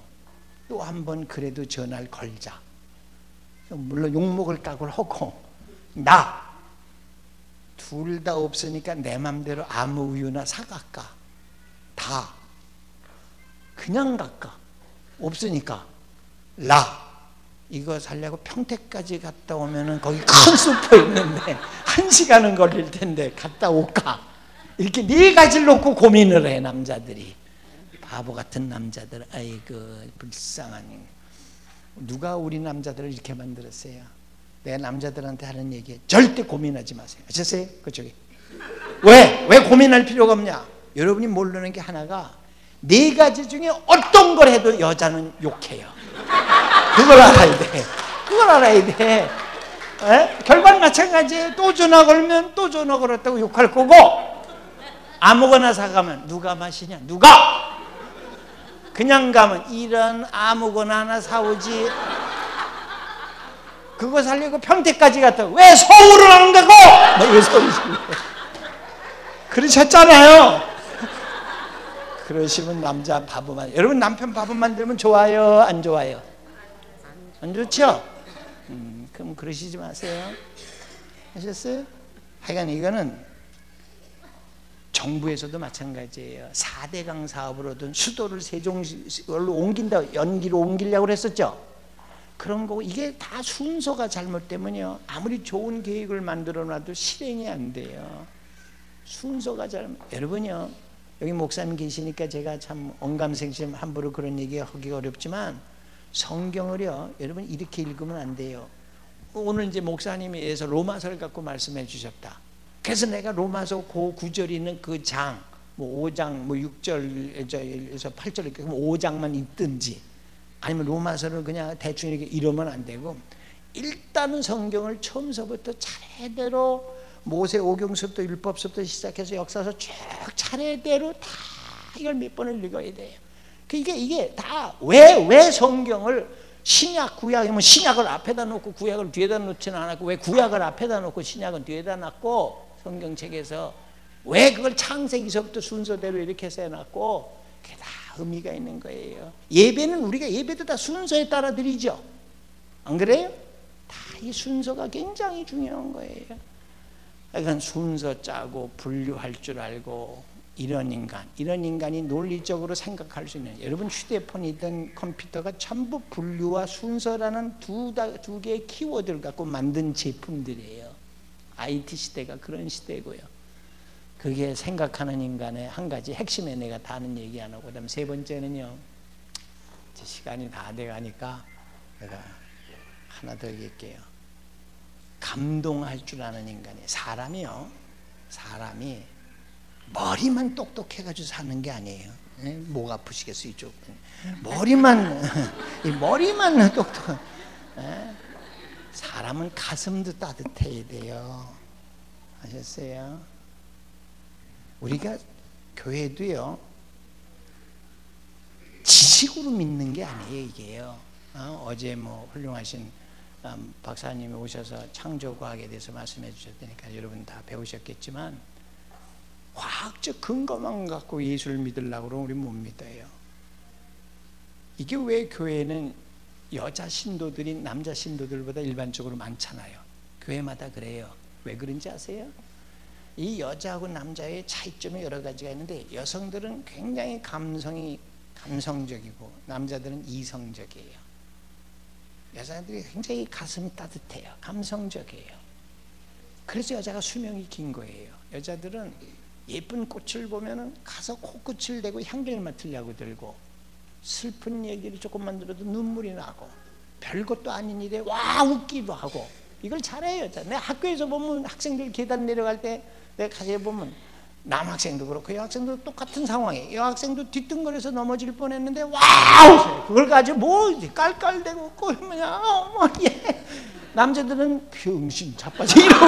또 한 번 그래도 전화를 걸자. 물론 욕먹을 각오를 하고. 둘 다 없으니까 내 맘대로 아무 우유나 사갈까. 다. 그냥 갈까? 없으니까. 이거 살려고 평택까지 갔다 오면은 거기 큰 슈퍼 있는데 1시간은 걸릴 텐데 갔다 올까? 이렇게 네 가지를 놓고 고민을 해 남자들이. 바보 같은 남자들. 아이고 불쌍한. 누가 우리 남자들을 이렇게 만들었어요? 내가 남자들한테 하는 얘기에 절대 고민하지 마세요. 아셨어요? 그쪽에. 왜 고민할 필요가 없냐? 여러분이 모르는 게 하나가, 네 가지 중에 어떤 걸 해도 여자는 욕해요. 그걸 알아야 돼. 그걸 알아야 돼. 결과는 마찬가지예요. 또 전화 걸면 또 전화 걸었다고 욕할 거고, 아무거나 사가면 누가 마시냐? 누가? 그냥 가면 이런 아무거나 하나 사오지. 그거 살려고 평택까지 갔다 왜 서울을 안 가고? 뭐 이거 소리시네. 그러셨잖아요. 그러시면 남자 바보만. 여러분 남편 바보 만들면 좋아요? 안 좋아요? 안 좋죠? 그럼 그러시지 마세요. 아셨어요? 하여간 이거는 정부에서도 마찬가지예요. 4대강 사업으로든 수도를 세종시로 옮긴다, 연기로 옮기려고 그랬었죠. 그런 거고, 이게 다 순서가 잘못되면요, 아무리 좋은 계획을 만들어 놔도 실행이 안 돼요. 순서가 여러분요, 여기 목사님 계시니까 제가 참 언감생심 함부로 그런 얘기 하기가 어렵지만, 성경을요 여러분 이렇게 읽으면 안 돼요. 오늘 이제 목사님에서 로마서를 갖고 말씀해 주셨다. 그래서 내가 로마서 그 9절 있는 그 장, 뭐 5장, 뭐 6절에서 8절 이렇게 5장만 읽든지, 아니면 로마서를 그냥 대충 이렇게 이러면 안 되고, 일단은 성경을 처음서부터 차례대로 모세 오경서부터 율법서부터 시작해서 역사서 쭉 차례대로 다 이걸 몇 번을 읽어야 돼요. 이게 다 왜 성경을 신약 구약이면 신약을 앞에다 놓고 구약을 뒤에다 놓지는 않았고, 왜 구약을 앞에다 놓고 신약은 뒤에다 놨고, 성경책에서 왜 그걸 창세기서부터 순서대로 이렇게 써놨고, 그게 다 의미가 있는 거예요. 예배는 우리가 예배도 다 순서에 따라 드리죠. 안 그래요? 다 이 순서가 굉장히 중요한 거예요. 그러니까 순서 짜고 분류할 줄 알고, 이런 인간이 논리적으로 생각할 수 있는, 여러분 휴대폰이든 컴퓨터가 전부 분류와 순서라는 두 개의 키워드를 갖고 만든 제품들이에요. IT 시대가 그런 시대고요. 그게 생각하는 인간의 한 가지 핵심에 내가 다는 얘기 안 하고, 그다음 세 번째는요, 제 시간이 다 돼가니까 내가 하나 더 얘기할게요. 감동할 줄 아는 인간이, 사람이 머리만 똑똑해가지고 사는 게 아니에요. 목 아프시겠어요 이쪽. 머리만 똑똑. 사람은 가슴도 따뜻해야 돼요. 아셨어요? 우리가 교회도요 지식으로 믿는 게 아니에요 이게요. 어제 뭐 훌륭하신 박사님이 오셔서 창조과학에 대해서 말씀해 주셨다니까 여러분 다 배우셨겠지만, 과학적 근거만 갖고 예수를 믿으려고 그러면 우리 못 믿어요. 이게 왜 교회는 여자 신도들이 남자 신도들보다 일반적으로 많잖아요. 교회마다 그래요. 왜 그런지 아세요? 이 여자하고 남자의 차이점이 여러 가지가 있는데, 여성들은 굉장히 감성적이고 남자들은 이성적이에요. 여자들이 굉장히 가슴이 따뜻해요. 감성적이에요. 그래서 여자가 수명이 긴 거예요. 여자들은 예쁜 꽃을 보면은 가서 코끝을 대고 향기를 맡으려고 들고, 슬픈 얘기를 조금만 들어도 눈물이 나고, 별것도 아닌 일에 와 웃기도 하고, 이걸 잘해요. 내가 학교에서 보면 학생들 계단 내려갈 때 내가 가서 보면 남학생도 그렇고 여학생도 똑같은 상황이에요. 여학생도 뒤뚱거려서 넘어질 뻔했는데 와우! 그걸 가지고 뭐 깔깔대고 꼬이면 남자들은 병신 자빠져 이러고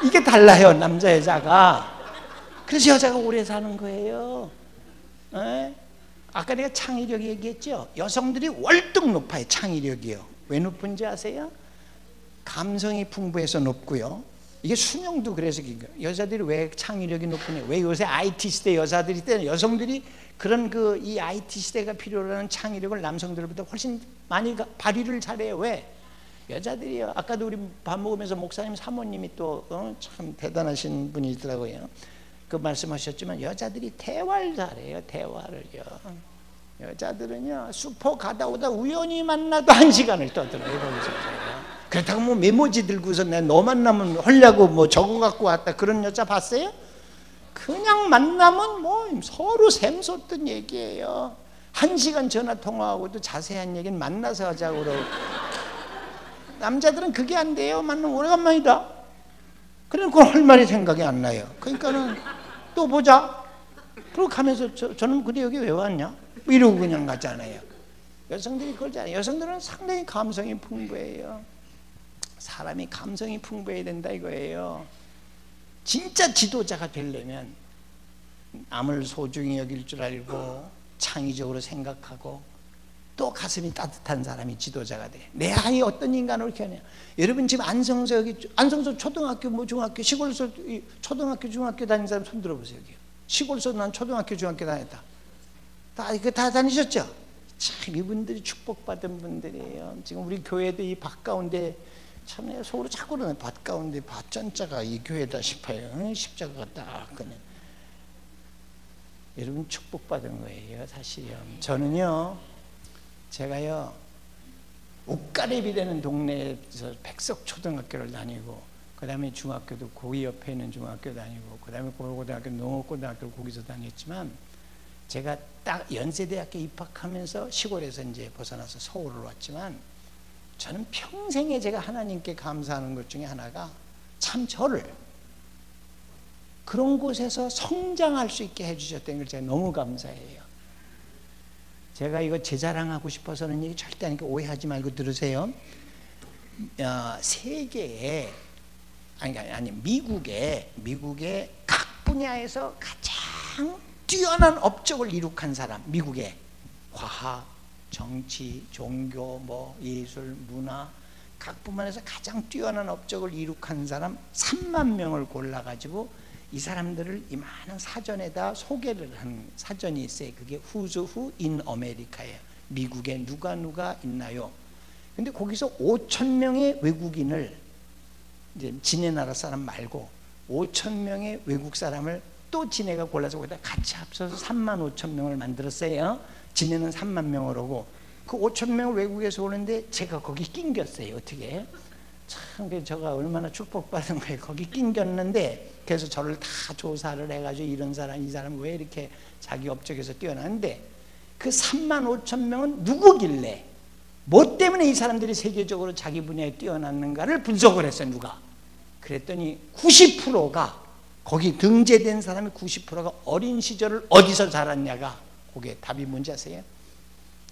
이게 달라요, 남자 여자가. 그래서 여자가 오래 사는 거예요. 아까 내가 창의력 얘기했죠. 여성들이 월등 높아요. 창의력이요. 왜 높은지 아세요? 감성이 풍부해서 높고요. 이게 수명도 그래서 여자들이 왜 창의력이 높으냐? 왜 요새 IT 시대 여자들이 때는 여성들이 그런 이 IT 시대가 필요로 하는 창의력을 남성들보다 훨씬 많이 발휘를 잘해요. 왜? 여자들이요. 아까도 우리 밥 먹으면서 목사님 사모님이 또 참 대단하신 분이더라고요. 그 말씀하셨지만 여자들이 대화를 잘해요. 대화를요. 여자들은요 슈퍼 가다 오다 우연히 만나도 1시간을 떠들어요. 그렇다고 뭐 메모지 들고서 내가 너 만나면 하려고 뭐 적어 갖고 왔다 그런 여자 봤어요? 그냥 만나면 뭐 서로 샘솟던 얘기예요. 1시간 전화 통화하고도 자세한 얘기는 만나서 하자고 그러고. 남자들은 그게 안 돼요. 만나면 오래간만이다. 그러니까 할 말이 생각이 안 나요. 그러니까는 또 보자. 그러고 가면서 저는 근데 여기 왜 왔냐? 이러고 그냥 가잖아요. 여성들이 그걸 잘해요. 여성들은 상당히 감성이 풍부해요. 사람이 감성이 풍부해야 된다 이거예요. 진짜 지도자가 되려면 남을 소중히 여길 줄 알고 창의적으로 생각하고 또 가슴이 따뜻한 사람이 지도자가 돼. 내 아이 어떤 인간으로 키워내냐. 여러분 지금 안성서 여기 안성서 초등학교 뭐 중학교 시골서 초등학교 중학교 다닌 사람 손 들어보세요. 여기. 시골서 난 초등학교 중학교 다녔다. 다 다니셨죠? 참 이분들이 축복받은 분들이에요. 지금 우리 교회도 이 밭 가운데 참 속으로 자꾸 그러네. 밭 가운데 밭전자가 이 교회다 싶어요. 십자가가 딱 그냥. 여러분 축복받은 거예요. 사실요. 저는요. 제가요. 옷가랩이 되는 동네에서 백석초등학교를 다니고 그 다음에 중학교도 거기 옆에 있는 중학교 다니고 그 다음에 고등학교 농업고등학교를 거기서 다녔지만 제가 딱 연세대학교 입학하면서 시골에서 이제 벗어나서 서울을 왔지만 저는 평생에 제가 하나님께 감사하는 것 중에 하나가 참 저를 그런 곳에서 성장할 수 있게 해주셨다는 걸 제가 너무 감사해요. 제가 이거 제 자랑하고 싶어서는 얘기 절대 아니니까 오해하지 말고 들으세요. 세계에 아니 미국의 각 분야에서 가장 뛰어난 업적을 이룩한 사람, 미국의 과학, 정치, 종교, 뭐 예술, 문화 각 분야에서 가장 뛰어난 업적을 이룩한 사람 3만 명을 골라가지고 이 사람들을 이 많은 사전에다 소개를 한 사전이 있어요. 그게 Who's Who in America예요. 미국에 누가 있나요? 근데 거기서 5천 명의 외국인을 이제 지네 나라 사람 말고 5천 명의 외국 사람을 또 지네가 골라서 거기다 같이 합쳐서 3만 5천 명을 만들었어요. 지네는 3만 명을 오고 그 5천 명을 외국에서 오는데 제가 거기 낑겼어요. 어떻게? 참 제가 얼마나 축복받은 거예요. 거기 낑겼는데 그래서 저를 다 조사를 해가지고 이런 사람 이 사람 왜 이렇게 자기 업적에서 뛰어나는데 그 3만 5천 명은 누구길래 뭐 때문에 이 사람들이 세계적으로 자기 분야에 뛰어났는가를 분석을 했어요. 누가? 그랬더니 90%가 거기 등재된 사람의 90%가 어린 시절을 어디서 자랐냐가 그게 답이 뭔지 아세요?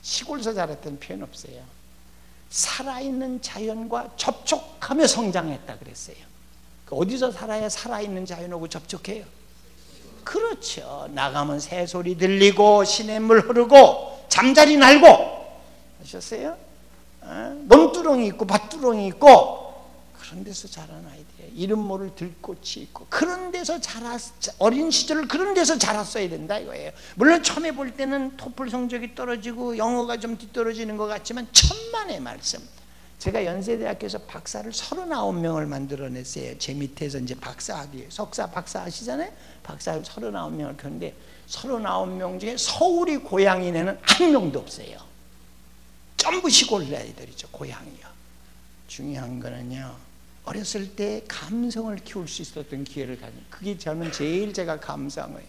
시골에서 자랐다는 표현 없어요. 살아있는 자연과 접촉하며 성장했다 그랬어요. 어디서 살아야 살아있는 자연하고 접촉해요? 그렇죠. 나가면 새소리 들리고 시냇물 흐르고 잠자리 날고 아셨어요? 논두렁이 있고 밭두렁이 있고 그런 데서 자란 아이들이에요. 이름 모를 들꽃이 있고 그런 데서 어린 시절을 그런 데서 자랐어야 된다 이거예요. 물론 처음에 볼 때는 토플 성적이 떨어지고 영어가 좀 뒤떨어지는 것 같지만 천만의 말씀. 제가 연세대학교에서 박사를 39명을 만들어냈어요. 제 밑에서 이제 박사학위에요. 석사 박사 하시잖아요. 박사를 39명을 켰는데 39명 중에 서울이 고향인 애는 한 명도 없어요. 전부 시골 아이들이죠. 고향이요. 중요한 거는요. 어렸을 때 감성을 키울 수 있었던 기회를 가진 그게 저는 제일 제가 감사한 거예요.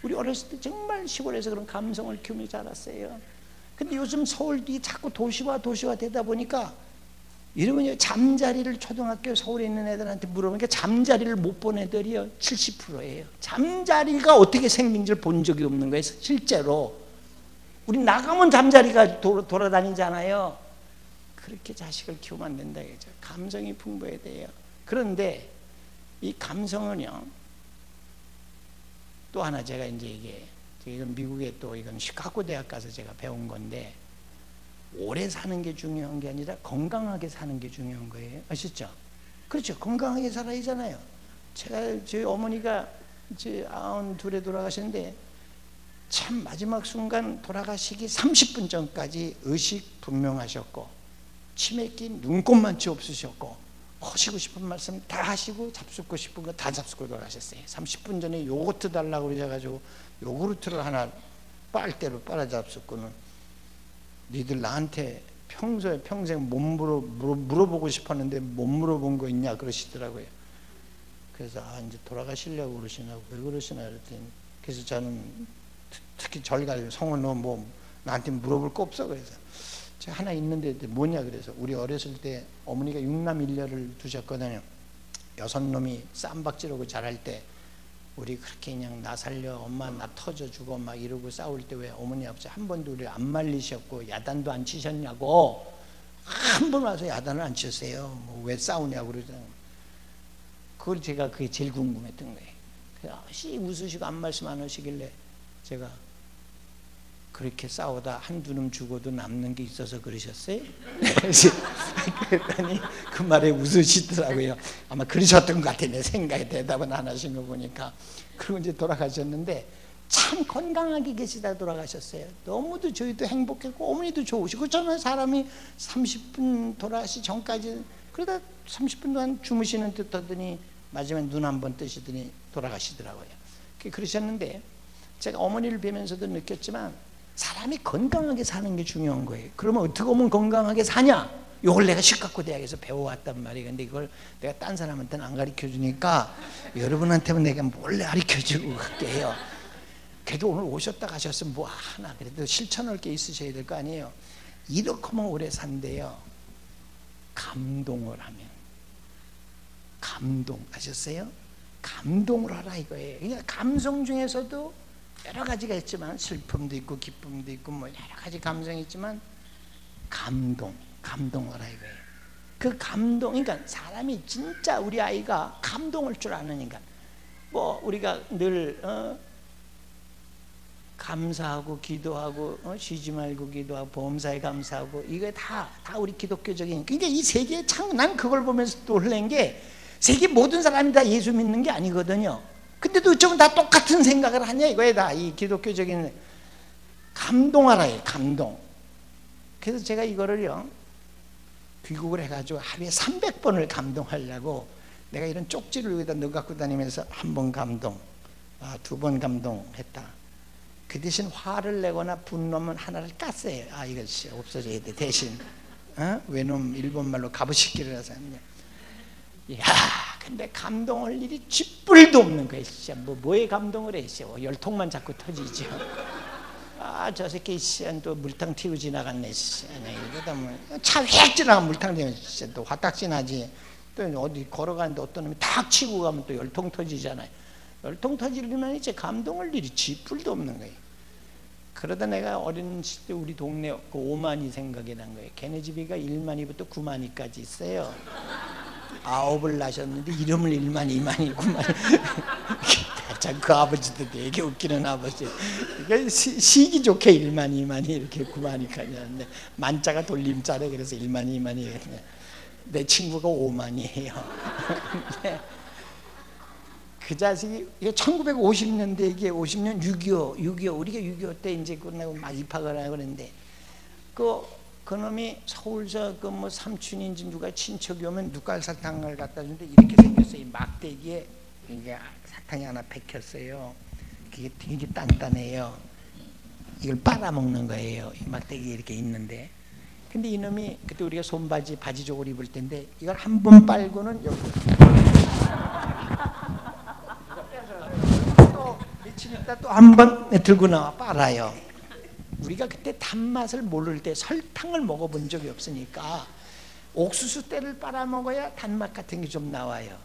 우리 어렸을 때 정말 시골에서 그런 감성을 키우며 자랐어요. 근데 요즘 서울이 자꾸 도시화 되다 보니까 여러분이 잠자리를 초등학교 서울에 있는 애들한테 물어보니까 잠자리를 못 본 애들이요 70%예요. 잠자리가 어떻게 생긴지를 본 적이 없는 거예요. 실제로 우리 나가면 잠자리가 돌아다니잖아요. 그렇게 자식을 키우면 안 된다 이거죠. 감성이 풍부해야 돼요. 그런데 이 감성은요 또 하나 제가 이제 이건 미국에 또 이건 시카고 대학 가서 제가 배운 건데 오래 사는 게 중요한 게 아니라 건강하게 사는 게 중요한 거예요. 아시죠? 그렇죠. 건강하게 살아야잖아요. 제가 저희 어머니가 이제 92에 돌아가셨는데 참 마지막 순간 돌아가시기 30분 전까지 의식 분명하셨고 치매기 눈곱만치 없으셨고 하시고 싶은 말씀 다 하시고 잡수고 싶은 거 다 잡수고 돌아가셨어요. 30분 전에 요거트 달라고 그러셔가지고 요구르트를 하나 빨대로 빨아 잡수고는 니들 나한테 평생 못 물어보고 싶었는데 못 물어본 거 있냐 그러시더라고요. 그래서 이제 돌아가시려고 그러시나 왜 그러시나 그랬더니, 그래서 저는 특히 절가 성은 너 뭐 나한테 물어볼 거 없어. 그래서 제가 하나 있는데 뭐냐 그래서 우리 어렸을 때 어머니가 6남 1녀를 두셨거든요. 6놈이 쌈박질하고 자랄 때 우리 그렇게 그냥 나 살려 엄마 나 터져주고 막 이러고 싸울 때 왜 어머니 아버지 한 번도 우리 안 말리셨고 야단도 안 치셨냐고. 한 번 와서 야단을 안 치셨어요. 뭐 왜 싸우냐고 그러잖아요. 그걸 제가 그게 제일 궁금했던 거예요. 그래서 웃으시고 안 말씀 안 하시길래 제가 그렇게 싸우다 한두 놈 죽어도 남는 게 있어서 그러셨어요? 그랬더니 그 말에 웃으시더라고요. 아마 그러셨던 것 같아요. 내 생각에 대답은 안 하신 거 보니까. 그리고 이제 돌아가셨는데 참 건강하게 계시다 돌아가셨어요. 너무도 저희도 행복했고 어머니도 좋으시고 저는 사람이 30분 돌아가시 전까지 그러다 30분 동안 주무시는 듯 하더니 마지막에 눈 한 번 뜨시더니 돌아가시더라고요. 그러셨는데 제가 어머니를 뵈면서도 느꼈지만 사람이 건강하게 사는 게 중요한 거예요. 그러면 어떻게 하면 건강하게 사냐? 이걸 내가 식각고 대학에서 배워왔단 말이에요. 근데 이걸 내가 딴 사람한테는 안 가르쳐 주니까 여러분한테는 내가 몰래 가르쳐 주고 갈게요. 그래도 오늘 오셨다 가셨으면 뭐 하나 그래도 실천할 게 있으셔야 될 거 아니에요. 이렇게만 오래 산대요. 감동을 하면. 감동 아셨어요? 감동을 하라 이거예요. 그러니까 감성 중에서도 여러 가지가 있지만 슬픔도 있고 기쁨도 있고 뭐 여러 가지 감성이 있지만 감동하라 이거예요. 그 감동, 그러니까 사람이 진짜 우리 아이가 감동할 줄 아느니까 뭐 우리가 늘 감사하고 기도하고 쉬지 말고 기도하고 범사에 감사하고 이게 다 우리 기독교적인. 그러니까 이 세계에 참 난 그걸 보면서 놀란 게 세계 모든 사람이 다 예수 믿는 게 아니거든요. 근데도 어쩌면 다 똑같은 생각을 하냐 이거에 다 이 기독교적인 감동하라요. 감동. 그래서 제가 이거를요 귀국을 해가지고 하루에 300번을 감동하려고 내가 이런 쪽지를 여기다 넣어 갖고 다니면서 한 번 감동, 2번 감동했다. 그 대신 화를 내거나 분노면 하나를 깠어요. 이것이 없어져야 돼. 대신 외놈 일본말로 가부시키라서 야, 근데 감동할 일이 쥐뿔도 없는 거예요. 진짜 뭐에 감동을 해? 열통만 자꾸 터지죠. 저 새끼 또 물탕 튀고 지나갔네. 차 휙 지나가면 물탕 튀면 진짜 또 화딱지 나지. 또 어디 걸어가는데 어떤 놈이 탁 치고 가면 또 열통 터지잖아요. 열통 터지려면 이제 감동할 일이 쥐뿔도 없는 거예요. 그러다 내가 어린 시절 때 우리 동네 그 오만이 생각이 난 거예요. 걔네 집이가 1만이부터 9만이까지 있어요. 9을 낳으셨는데 이름을 1만, 2만, 9만. 참 그 아버지도 되게 웃기는 아버지. 그러니까 시기 좋게 1만, 2만이 이렇게 9만이까지 하는데 만자가 돌림자래. 그래서 1만, 2만이. 내 친구가 5만이에요. 그 자식이 1950년대 이게 50년 6.25 우리가 6.25 때 이제 끝나고 막 입학을 하고 그랬는데 그 놈이 서울서 그 뭐 삼촌인지 누가 친척이 오면 누깔 사탕을 갖다 주는데 이렇게 생겼어요. 이 막대기에 이게 사탕이 하나 박혔어요. 그게 되게 단단해요. 이걸 빨아먹는 거예요. 이 막대기 이렇게 있는데. 근데 이놈이 그때 우리가 손바지 바지족을 입을 텐데 이걸 한 번 빨고는 여기 또 며칠 있다 또 한 번 들고 나와 빨아요. 우리가 그때 단맛을 모를 때 설탕을 먹어본 적이 없으니까 옥수수 때를 빨아먹어야 단맛 같은 게 좀 나와요.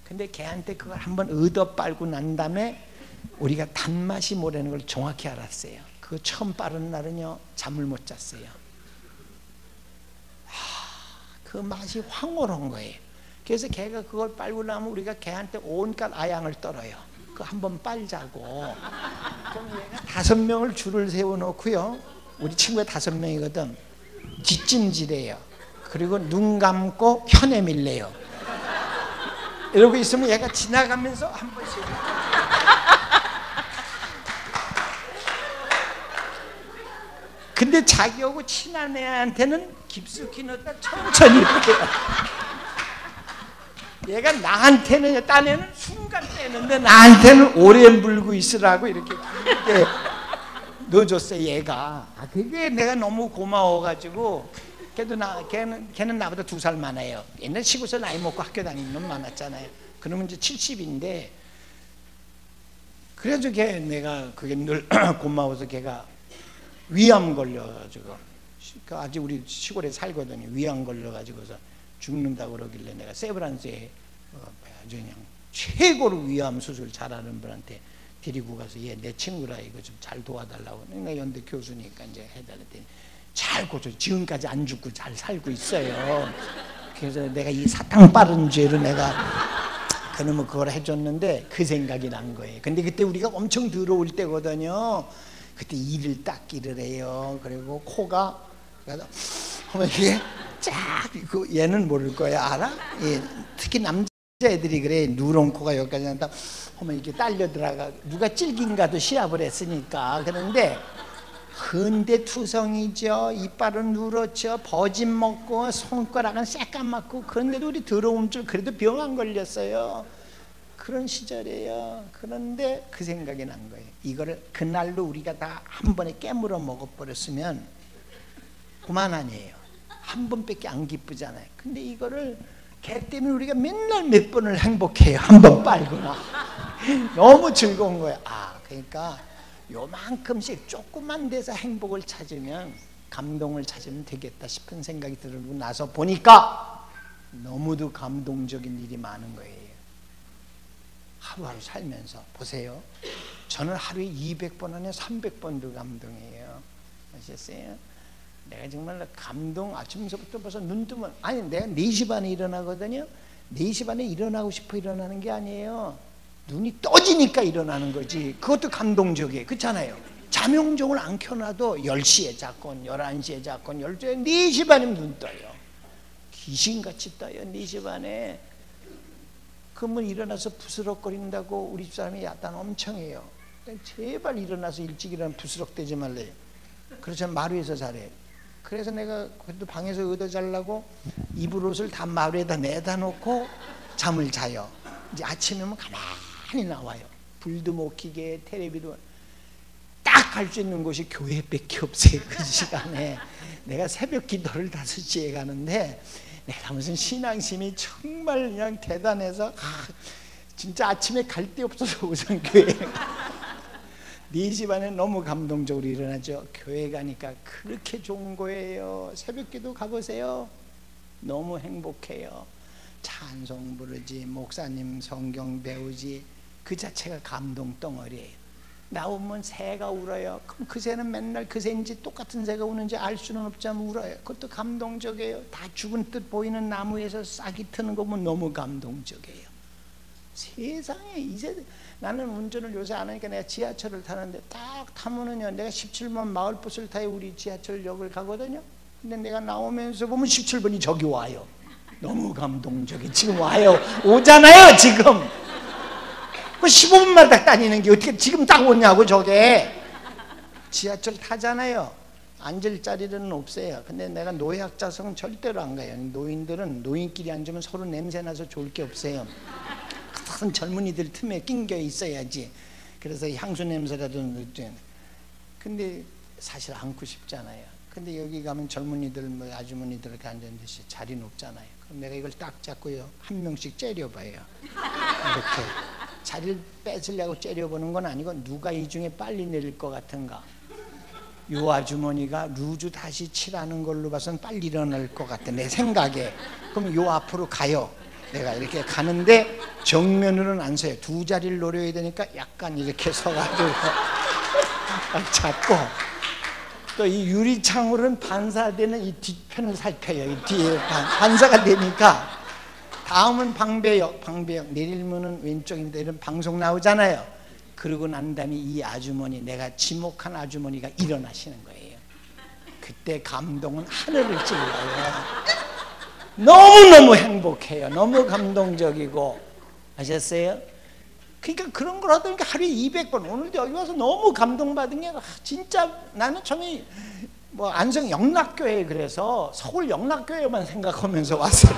근데 걔한테 그걸 한번 얻어 빨고 난 다음에 우리가 단맛이 뭐라는 걸 정확히 알았어요. 그거 처음 빠른 날은요 잠을 못 잤어요. 그 맛이 황홀한 거예요. 그래서 걔가 그걸 빨고 나면 우리가 걔한테 온갖 아양을 떨어요. 그 한번 빨자고. 그럼 얘가 5명을 줄을 세워놓고요. 우리 친구가 5명이거든. 뒷찜질해요. 그리고 눈 감고 혀내 밀래요. 이러고 있으면 얘가 지나가면서 한 번씩. 근데 자기하고 친한 애한테는 깊숙이 넣었다 천천히 이렇게. 얘가 나한테는 딴 애는 순간 떼는데 나한테는 오래 물고 있으라고 이렇게 넣어줬어요. 얘가. 그게 내가 너무 고마워가지고. 걔는 나보다 2살 많아요. 옛날 시골에서 나이 먹고 학교 다니는 놈 많았잖아요. 그러면 이제 70인데 그래서 내가 그게 늘 고마워서 걔가 위암 걸려가지고 아직 우리 시골에 살거든요. 위암 걸려가지고서 죽는다고 그러길래 내가 세브란스에 아주 그냥 최고로 위암 수술 잘하는 분한테 데리고 가서 얘 내 친구라 이거 좀 잘 도와달라고. 내가 연대 교수니까 이제 해달랬더니 잘 고쳐. 지금까지 안 죽고 잘 살고 있어요. 그래서 내가 이 사탕 빠른 죄로 내가 그놈은 그걸 해줬는데 그 생각이 난 거예요. 근데 그때 우리가 엄청 들어올 때거든요. 그때 이를 닦기를 해요. 그리고 코가 하면 이게 쫙 얘는 모를 거야. 알아? 예, 특히 남자애들이 그래. 누런 코가 여기까지 난다 하면 이렇게 딸려 들어가. 누가 찔긴가도 시합을 했으니까. 그런데 근데 투성이죠. 이빨은 누렇죠. 버짐 먹고 손가락은 새까맣고. 그런데도 우리 더러운 줄 그래도 병 안 걸렸어요. 그런 시절이에요. 그런데 그 생각이 난 거예요. 이거를 그날로 우리가 다 한 번에 깨물어 먹어버렸으면 그만 아니에요. 한 번밖에 안 기쁘잖아요. 근데 이거를 걔 때문에 우리가 맨날 몇 번을 행복해요. 한 번 빨거나. 너무 즐거운 거예요. 그러니까 요만큼씩 조금만 돼서 행복을 찾으면, 감동을 찾으면 되겠다 싶은 생각이 들고 나서 보니까 너무도 감동적인 일이 많은 거예요. 하루하루 살면서 보세요. 저는 하루에 200번 아니라 300번도 감동해요. 아셨어요? 내가 정말 감동, 아침서부터 벌써 눈 뜨면, 아니 내가 4시 반에 일어나거든요. 4시 반에 일어나고 싶어 일어나는 게 아니에요. 눈이 떠지니까 일어나는 거지. 그것도 감동적이에요. 그렇잖아요. 자명종을 안 켜놔도 10시에 잤건 11시에 잤건 12시에 4시 반이면 눈 떠요. 귀신같이 떠요. 4시 반에. 그러면 일어나서 부스럭거린다고 우리 집사람이 야단 엄청 해요. 제발 일어나서 일찍 일어나면 부스럭대지 말래요. 그렇지만 마루에서 자래요. 그래서 내가 그래도 방에서 얻어 자려고 이불 옷을 다 마루에다 내다 놓고 잠을 자요. 이제 아침에 오면 가만히 나와요. 불도 못 켜게, 텔레비도. 딱 갈 수 있는 곳이 교회밖에 없어요. 그 시간에. 내가 새벽 기도를 5시에 가는데 내가 무슨 신앙심이 정말 그냥 대단해서 진짜 아침에 갈 데 없어서 우선 교회 4시 반에 너무 감동적으로 일어나죠. 교회 가니까 그렇게 좋은 거예요. 새벽 기도 가보세요. 너무 행복해요. 찬송 부르지, 목사님 성경 배우지, 그 자체가 감동 덩어리예요. 나오면 새가 울어요. 그럼 그 새는 맨날 그 새인지 똑같은 새가 우는지 알 수는 없지만 울어요. 그것도 감동적이에요. 다 죽은 듯 보이는 나무에서 싹이 트는 거 보면 너무 감동적이에요. 세상에 이제 나는 운전을 요새 안 하니까 내가 지하철을 타는데 딱 타면은요, 내가 17번 마을버스를 타요. 우리 지하철역을 가거든요. 근데 내가 나오면서 보면 17번이 저기 와요. 너무 감동적이. 지금 와요. 오잖아요 지금. 15분마다 다니는 게 어떻게 지금 딱 오냐고. 저게 지하철 타잖아요. 앉을 자리는 없어요. 근데 내가 노약자석은 절대로 안 가요. 노인들은 노인끼리 앉으면 서로 냄새나서 좋을 게 없어요. 큰 젊은이들 틈에 낑겨 있어야지. 그래서 향수 냄새라도 느껴요. 근데 사실 앉고 싶잖아요. 근데 여기 가면 젊은이들, 뭐 아주머니들 이렇게 앉았는데 자리는 없잖아요. 그럼 내가 이걸 딱 잡고요, 한 명씩 째려봐요. 이렇게 자리를 뺏으려고 째려보는 건 아니고, 누가 이 중에 빨리 내릴 것 같은가. 요 아주머니가 루즈 다시 칠하는 걸로 봐서는 빨리 일어날 것 같아, 내 생각에. 그럼 요 앞으로 가요. 내가 이렇게 가는데 정면으로는 안 서요. 두 자리를 노려야 되니까 약간 이렇게 서가지고 딱 잡고, 또 이 유리창으로는 반사되는 이 뒷편을 살펴요. 이 뒤에 반사가 되니까. 다음은 방배역 내리면은 왼쪽입니다. 이런 방송 나오잖아요. 그러고 난 다음에 이 아주머니, 내가 지목한 아주머니가 일어나시는 거예요. 그때 감동은 하늘을 찔러요. 너무너무 행복해요. 너무 감동적이고. 아셨어요? 그러니까 그런 걸 하다 보니까 하루에 200번. 오늘도 여기 와서 너무 감동받은 게, 진짜 나는 처음에 뭐 안성 영락교회, 그래서 서울 영락교회만 생각하면서 왔어요.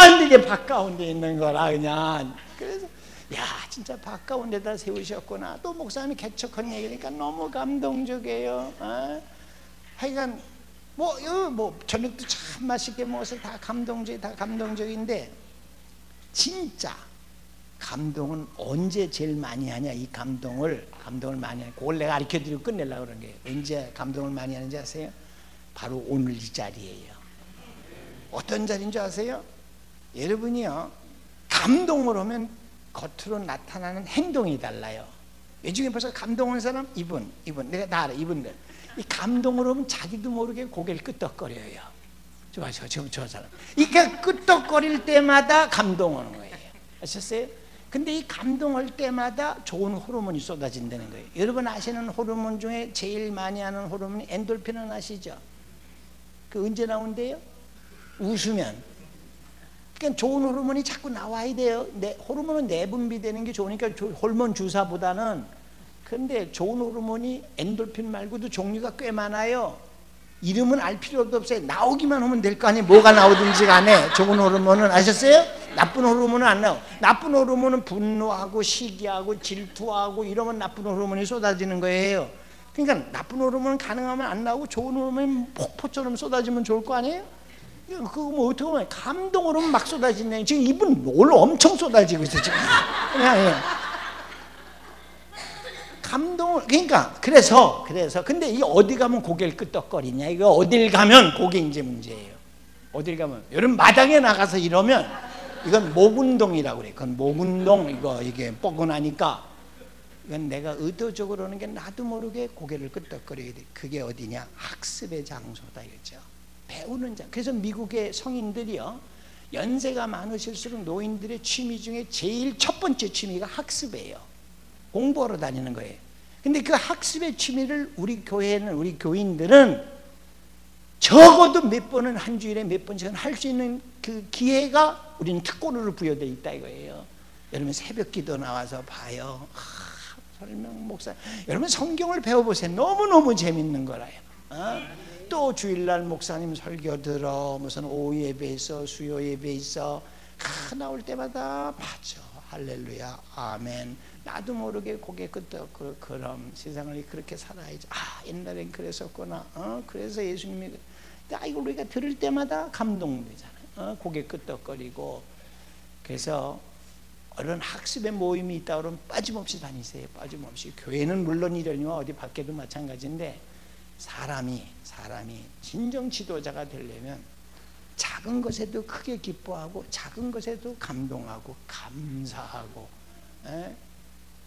근데 이게 바깥가운데 있는 거라 그냥. 그래서 야, 진짜 바깥가운데다 세우셨구나. 또 목사님이 개척한 얘기니까 너무 감동적이에요. 하여간 뭐 저녁도 참 맛있게 먹어서 다 감동적인데, 진짜 감동은 언제 제일 많이 하냐? 이 감동을 많이 하냐? 그걸 내가 가르쳐드리고 끝내려고 그런 거예요. 언제 감동을 많이 하는지 아세요? 바로 오늘 이 자리예요. 어떤 자리인 줄 아세요? 여러분이요, 감동을 하면 겉으로 나타나는 행동이 달라요. 요즘에 벌써 감동한 사람? 이분 내가 다 알아. 이분들 이 감동을 하면 자기도 모르게 고개를 끄덕거려요. 저 사람 이렇게 끄덕거릴 때마다 감동하는 거예요. 아셨어요? 근데 이 감동할 때마다 좋은 호르몬이 쏟아진다는 거예요. 여러분 아시는 호르몬 중에 제일 많이 하는 호르몬이 엔돌핀은 아시죠? 그 언제 나온대요? 웃으면. 그러니까 좋은 호르몬이 자꾸 나와야 돼요. 호르몬은 내분비되는 게 좋으니까 호르몬 주사보다는. 그런데 좋은 호르몬이 엔돌핀 말고도 종류가 꽤 많아요. 이름은 알 필요도 없어요. 나오기만 하면 될 거 아니에요. 뭐가 나오든지 간에. 좋은 호르몬은 아셨어요? 나쁜 호르몬은 안 나와. 나쁜 호르몬은 분노하고 시기하고 질투하고 이러면 나쁜 호르몬이 쏟아지는 거예요. 그러니까 나쁜 호르몬은 가능하면 안 나오고 좋은 호르몬이 폭포처럼 쏟아지면 좋을 거 아니에요? 그거 뭐 어떻게 보면 감동으로 막 쏟아지네. 지금 이분 뭘 엄청 쏟아지고 있어 지금. 감동을, 그러니까 그래서 근데 이 어디 가면 고개를 끄덕거리냐? 이거 어딜 가면 그게 이제 문제예요. 어딜 가면 여러분 마당에 나가서 이러면 이건 목운동이라고 그래. 그건 목운동. 이게 뻐근하니까 이건 내가 의도적으로 하는 게 나도 모르게 고개를 끄덕거리게 돼. 그게 어디냐? 학습의 장소다 이거죠. 배우는 장. 그래서 미국의 성인들이요, 연세가 많으실수록 노인들의 취미 중에 제일 첫 번째 취미가 학습이에요. 공부하러 다니는 거예요. 근데 그 학습의 취미를 우리 교회는, 우리 교인들은 적어도 몇 번은 한 주일에 몇 번씩은 할 수 있는 그 기회가 우리는 특권으로 부여되어 있다 이거예요. 여러분 새벽 기도 나와서 봐요. 설명 목사, 여러분 성경을 배워보세요. 너무너무 재밌는 거라요. 또 주일날 목사님 설교 들어, 무슨 오후 예배 있어, 수요 예배 있어, 나올 때마다 맞아, 할렐루야, 아멘. 나도 모르게 고개 끄덕. 그럼 세상을 그렇게 살아야지. 옛날엔 그랬었구나. 그래서 예수님이. 이걸 우리가 들을 때마다 감동되잖아요. 고개 끄덕거리고. 그래서 이런 학습의 모임이 있다 그러면 빠짐없이 다니세요. 빠짐없이. 교회는 물론 이러니와 어디 밖에도 마찬가지인데, 사람이 진정 지도자가 되려면 작은 것에도 크게 기뻐하고 작은 것에도 감동하고 감사하고,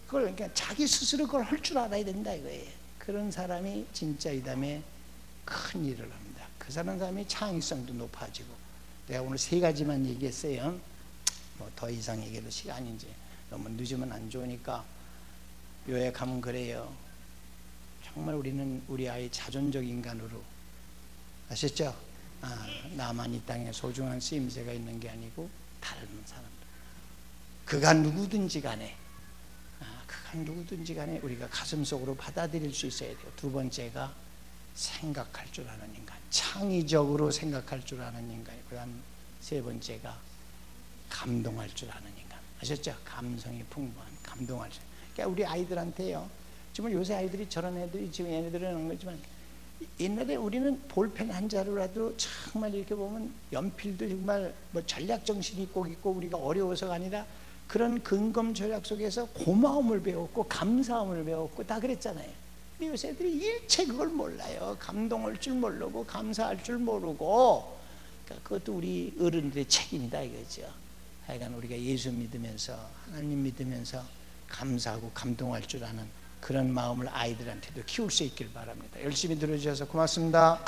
그걸 그러니까 자기 스스로 그걸 할 줄 알아야 된다 이거예요. 그런 사람이 진짜 이 다음에 큰 일을 합니다. 그 사람이 창의성도 높아지고. 내가 오늘 3가지만 얘기했어요. 뭐 더 이상 얘기해도 시간이 이제 너무 늦으면 안 좋으니까 요약하면 그래요. 정말 우리는 우리 아이 자존적 인간으로, 아셨죠? 나만 이 땅에 소중한 쓰임새가 있는 게 아니고 다른 사람들, 그가 누구든지 간에 우리가 가슴속으로 받아들일 수 있어야 돼요. 2번째가 생각할 줄 아는 인간, 창의적으로 생각할 줄 아는 인간. 그다음 3번째가 감동할 줄 아는 인간. 아셨죠? 감성이 풍부한, 감동할 줄. 그러니까 우리 아이들한테요, 정말 요새 아이들이 저런 애들이 지금 얘네들은 한 거지만, 옛날에 우리는 볼펜 한 자루라도 정말 이렇게 보면 연필도 정말 뭐 전략 정신이 꼭 있고 우리가 어려워서가 아니라 그런 근검 전략 속에서 고마움을 배웠고 감사함을 배웠고 다 그랬잖아요. 근데 요새 애들이 일체 그걸 몰라요. 감동할 줄 모르고 감사할 줄 모르고. 그러니까 그것도 우리 어른들의 책임이다 이거죠. 하여간 우리가 예수 믿으면서, 하나님 믿으면서 감사하고 감동할 줄 아는 그런 마음을 아이들한테도 키울 수 있길 바랍니다. 열심히 들어주셔서 고맙습니다.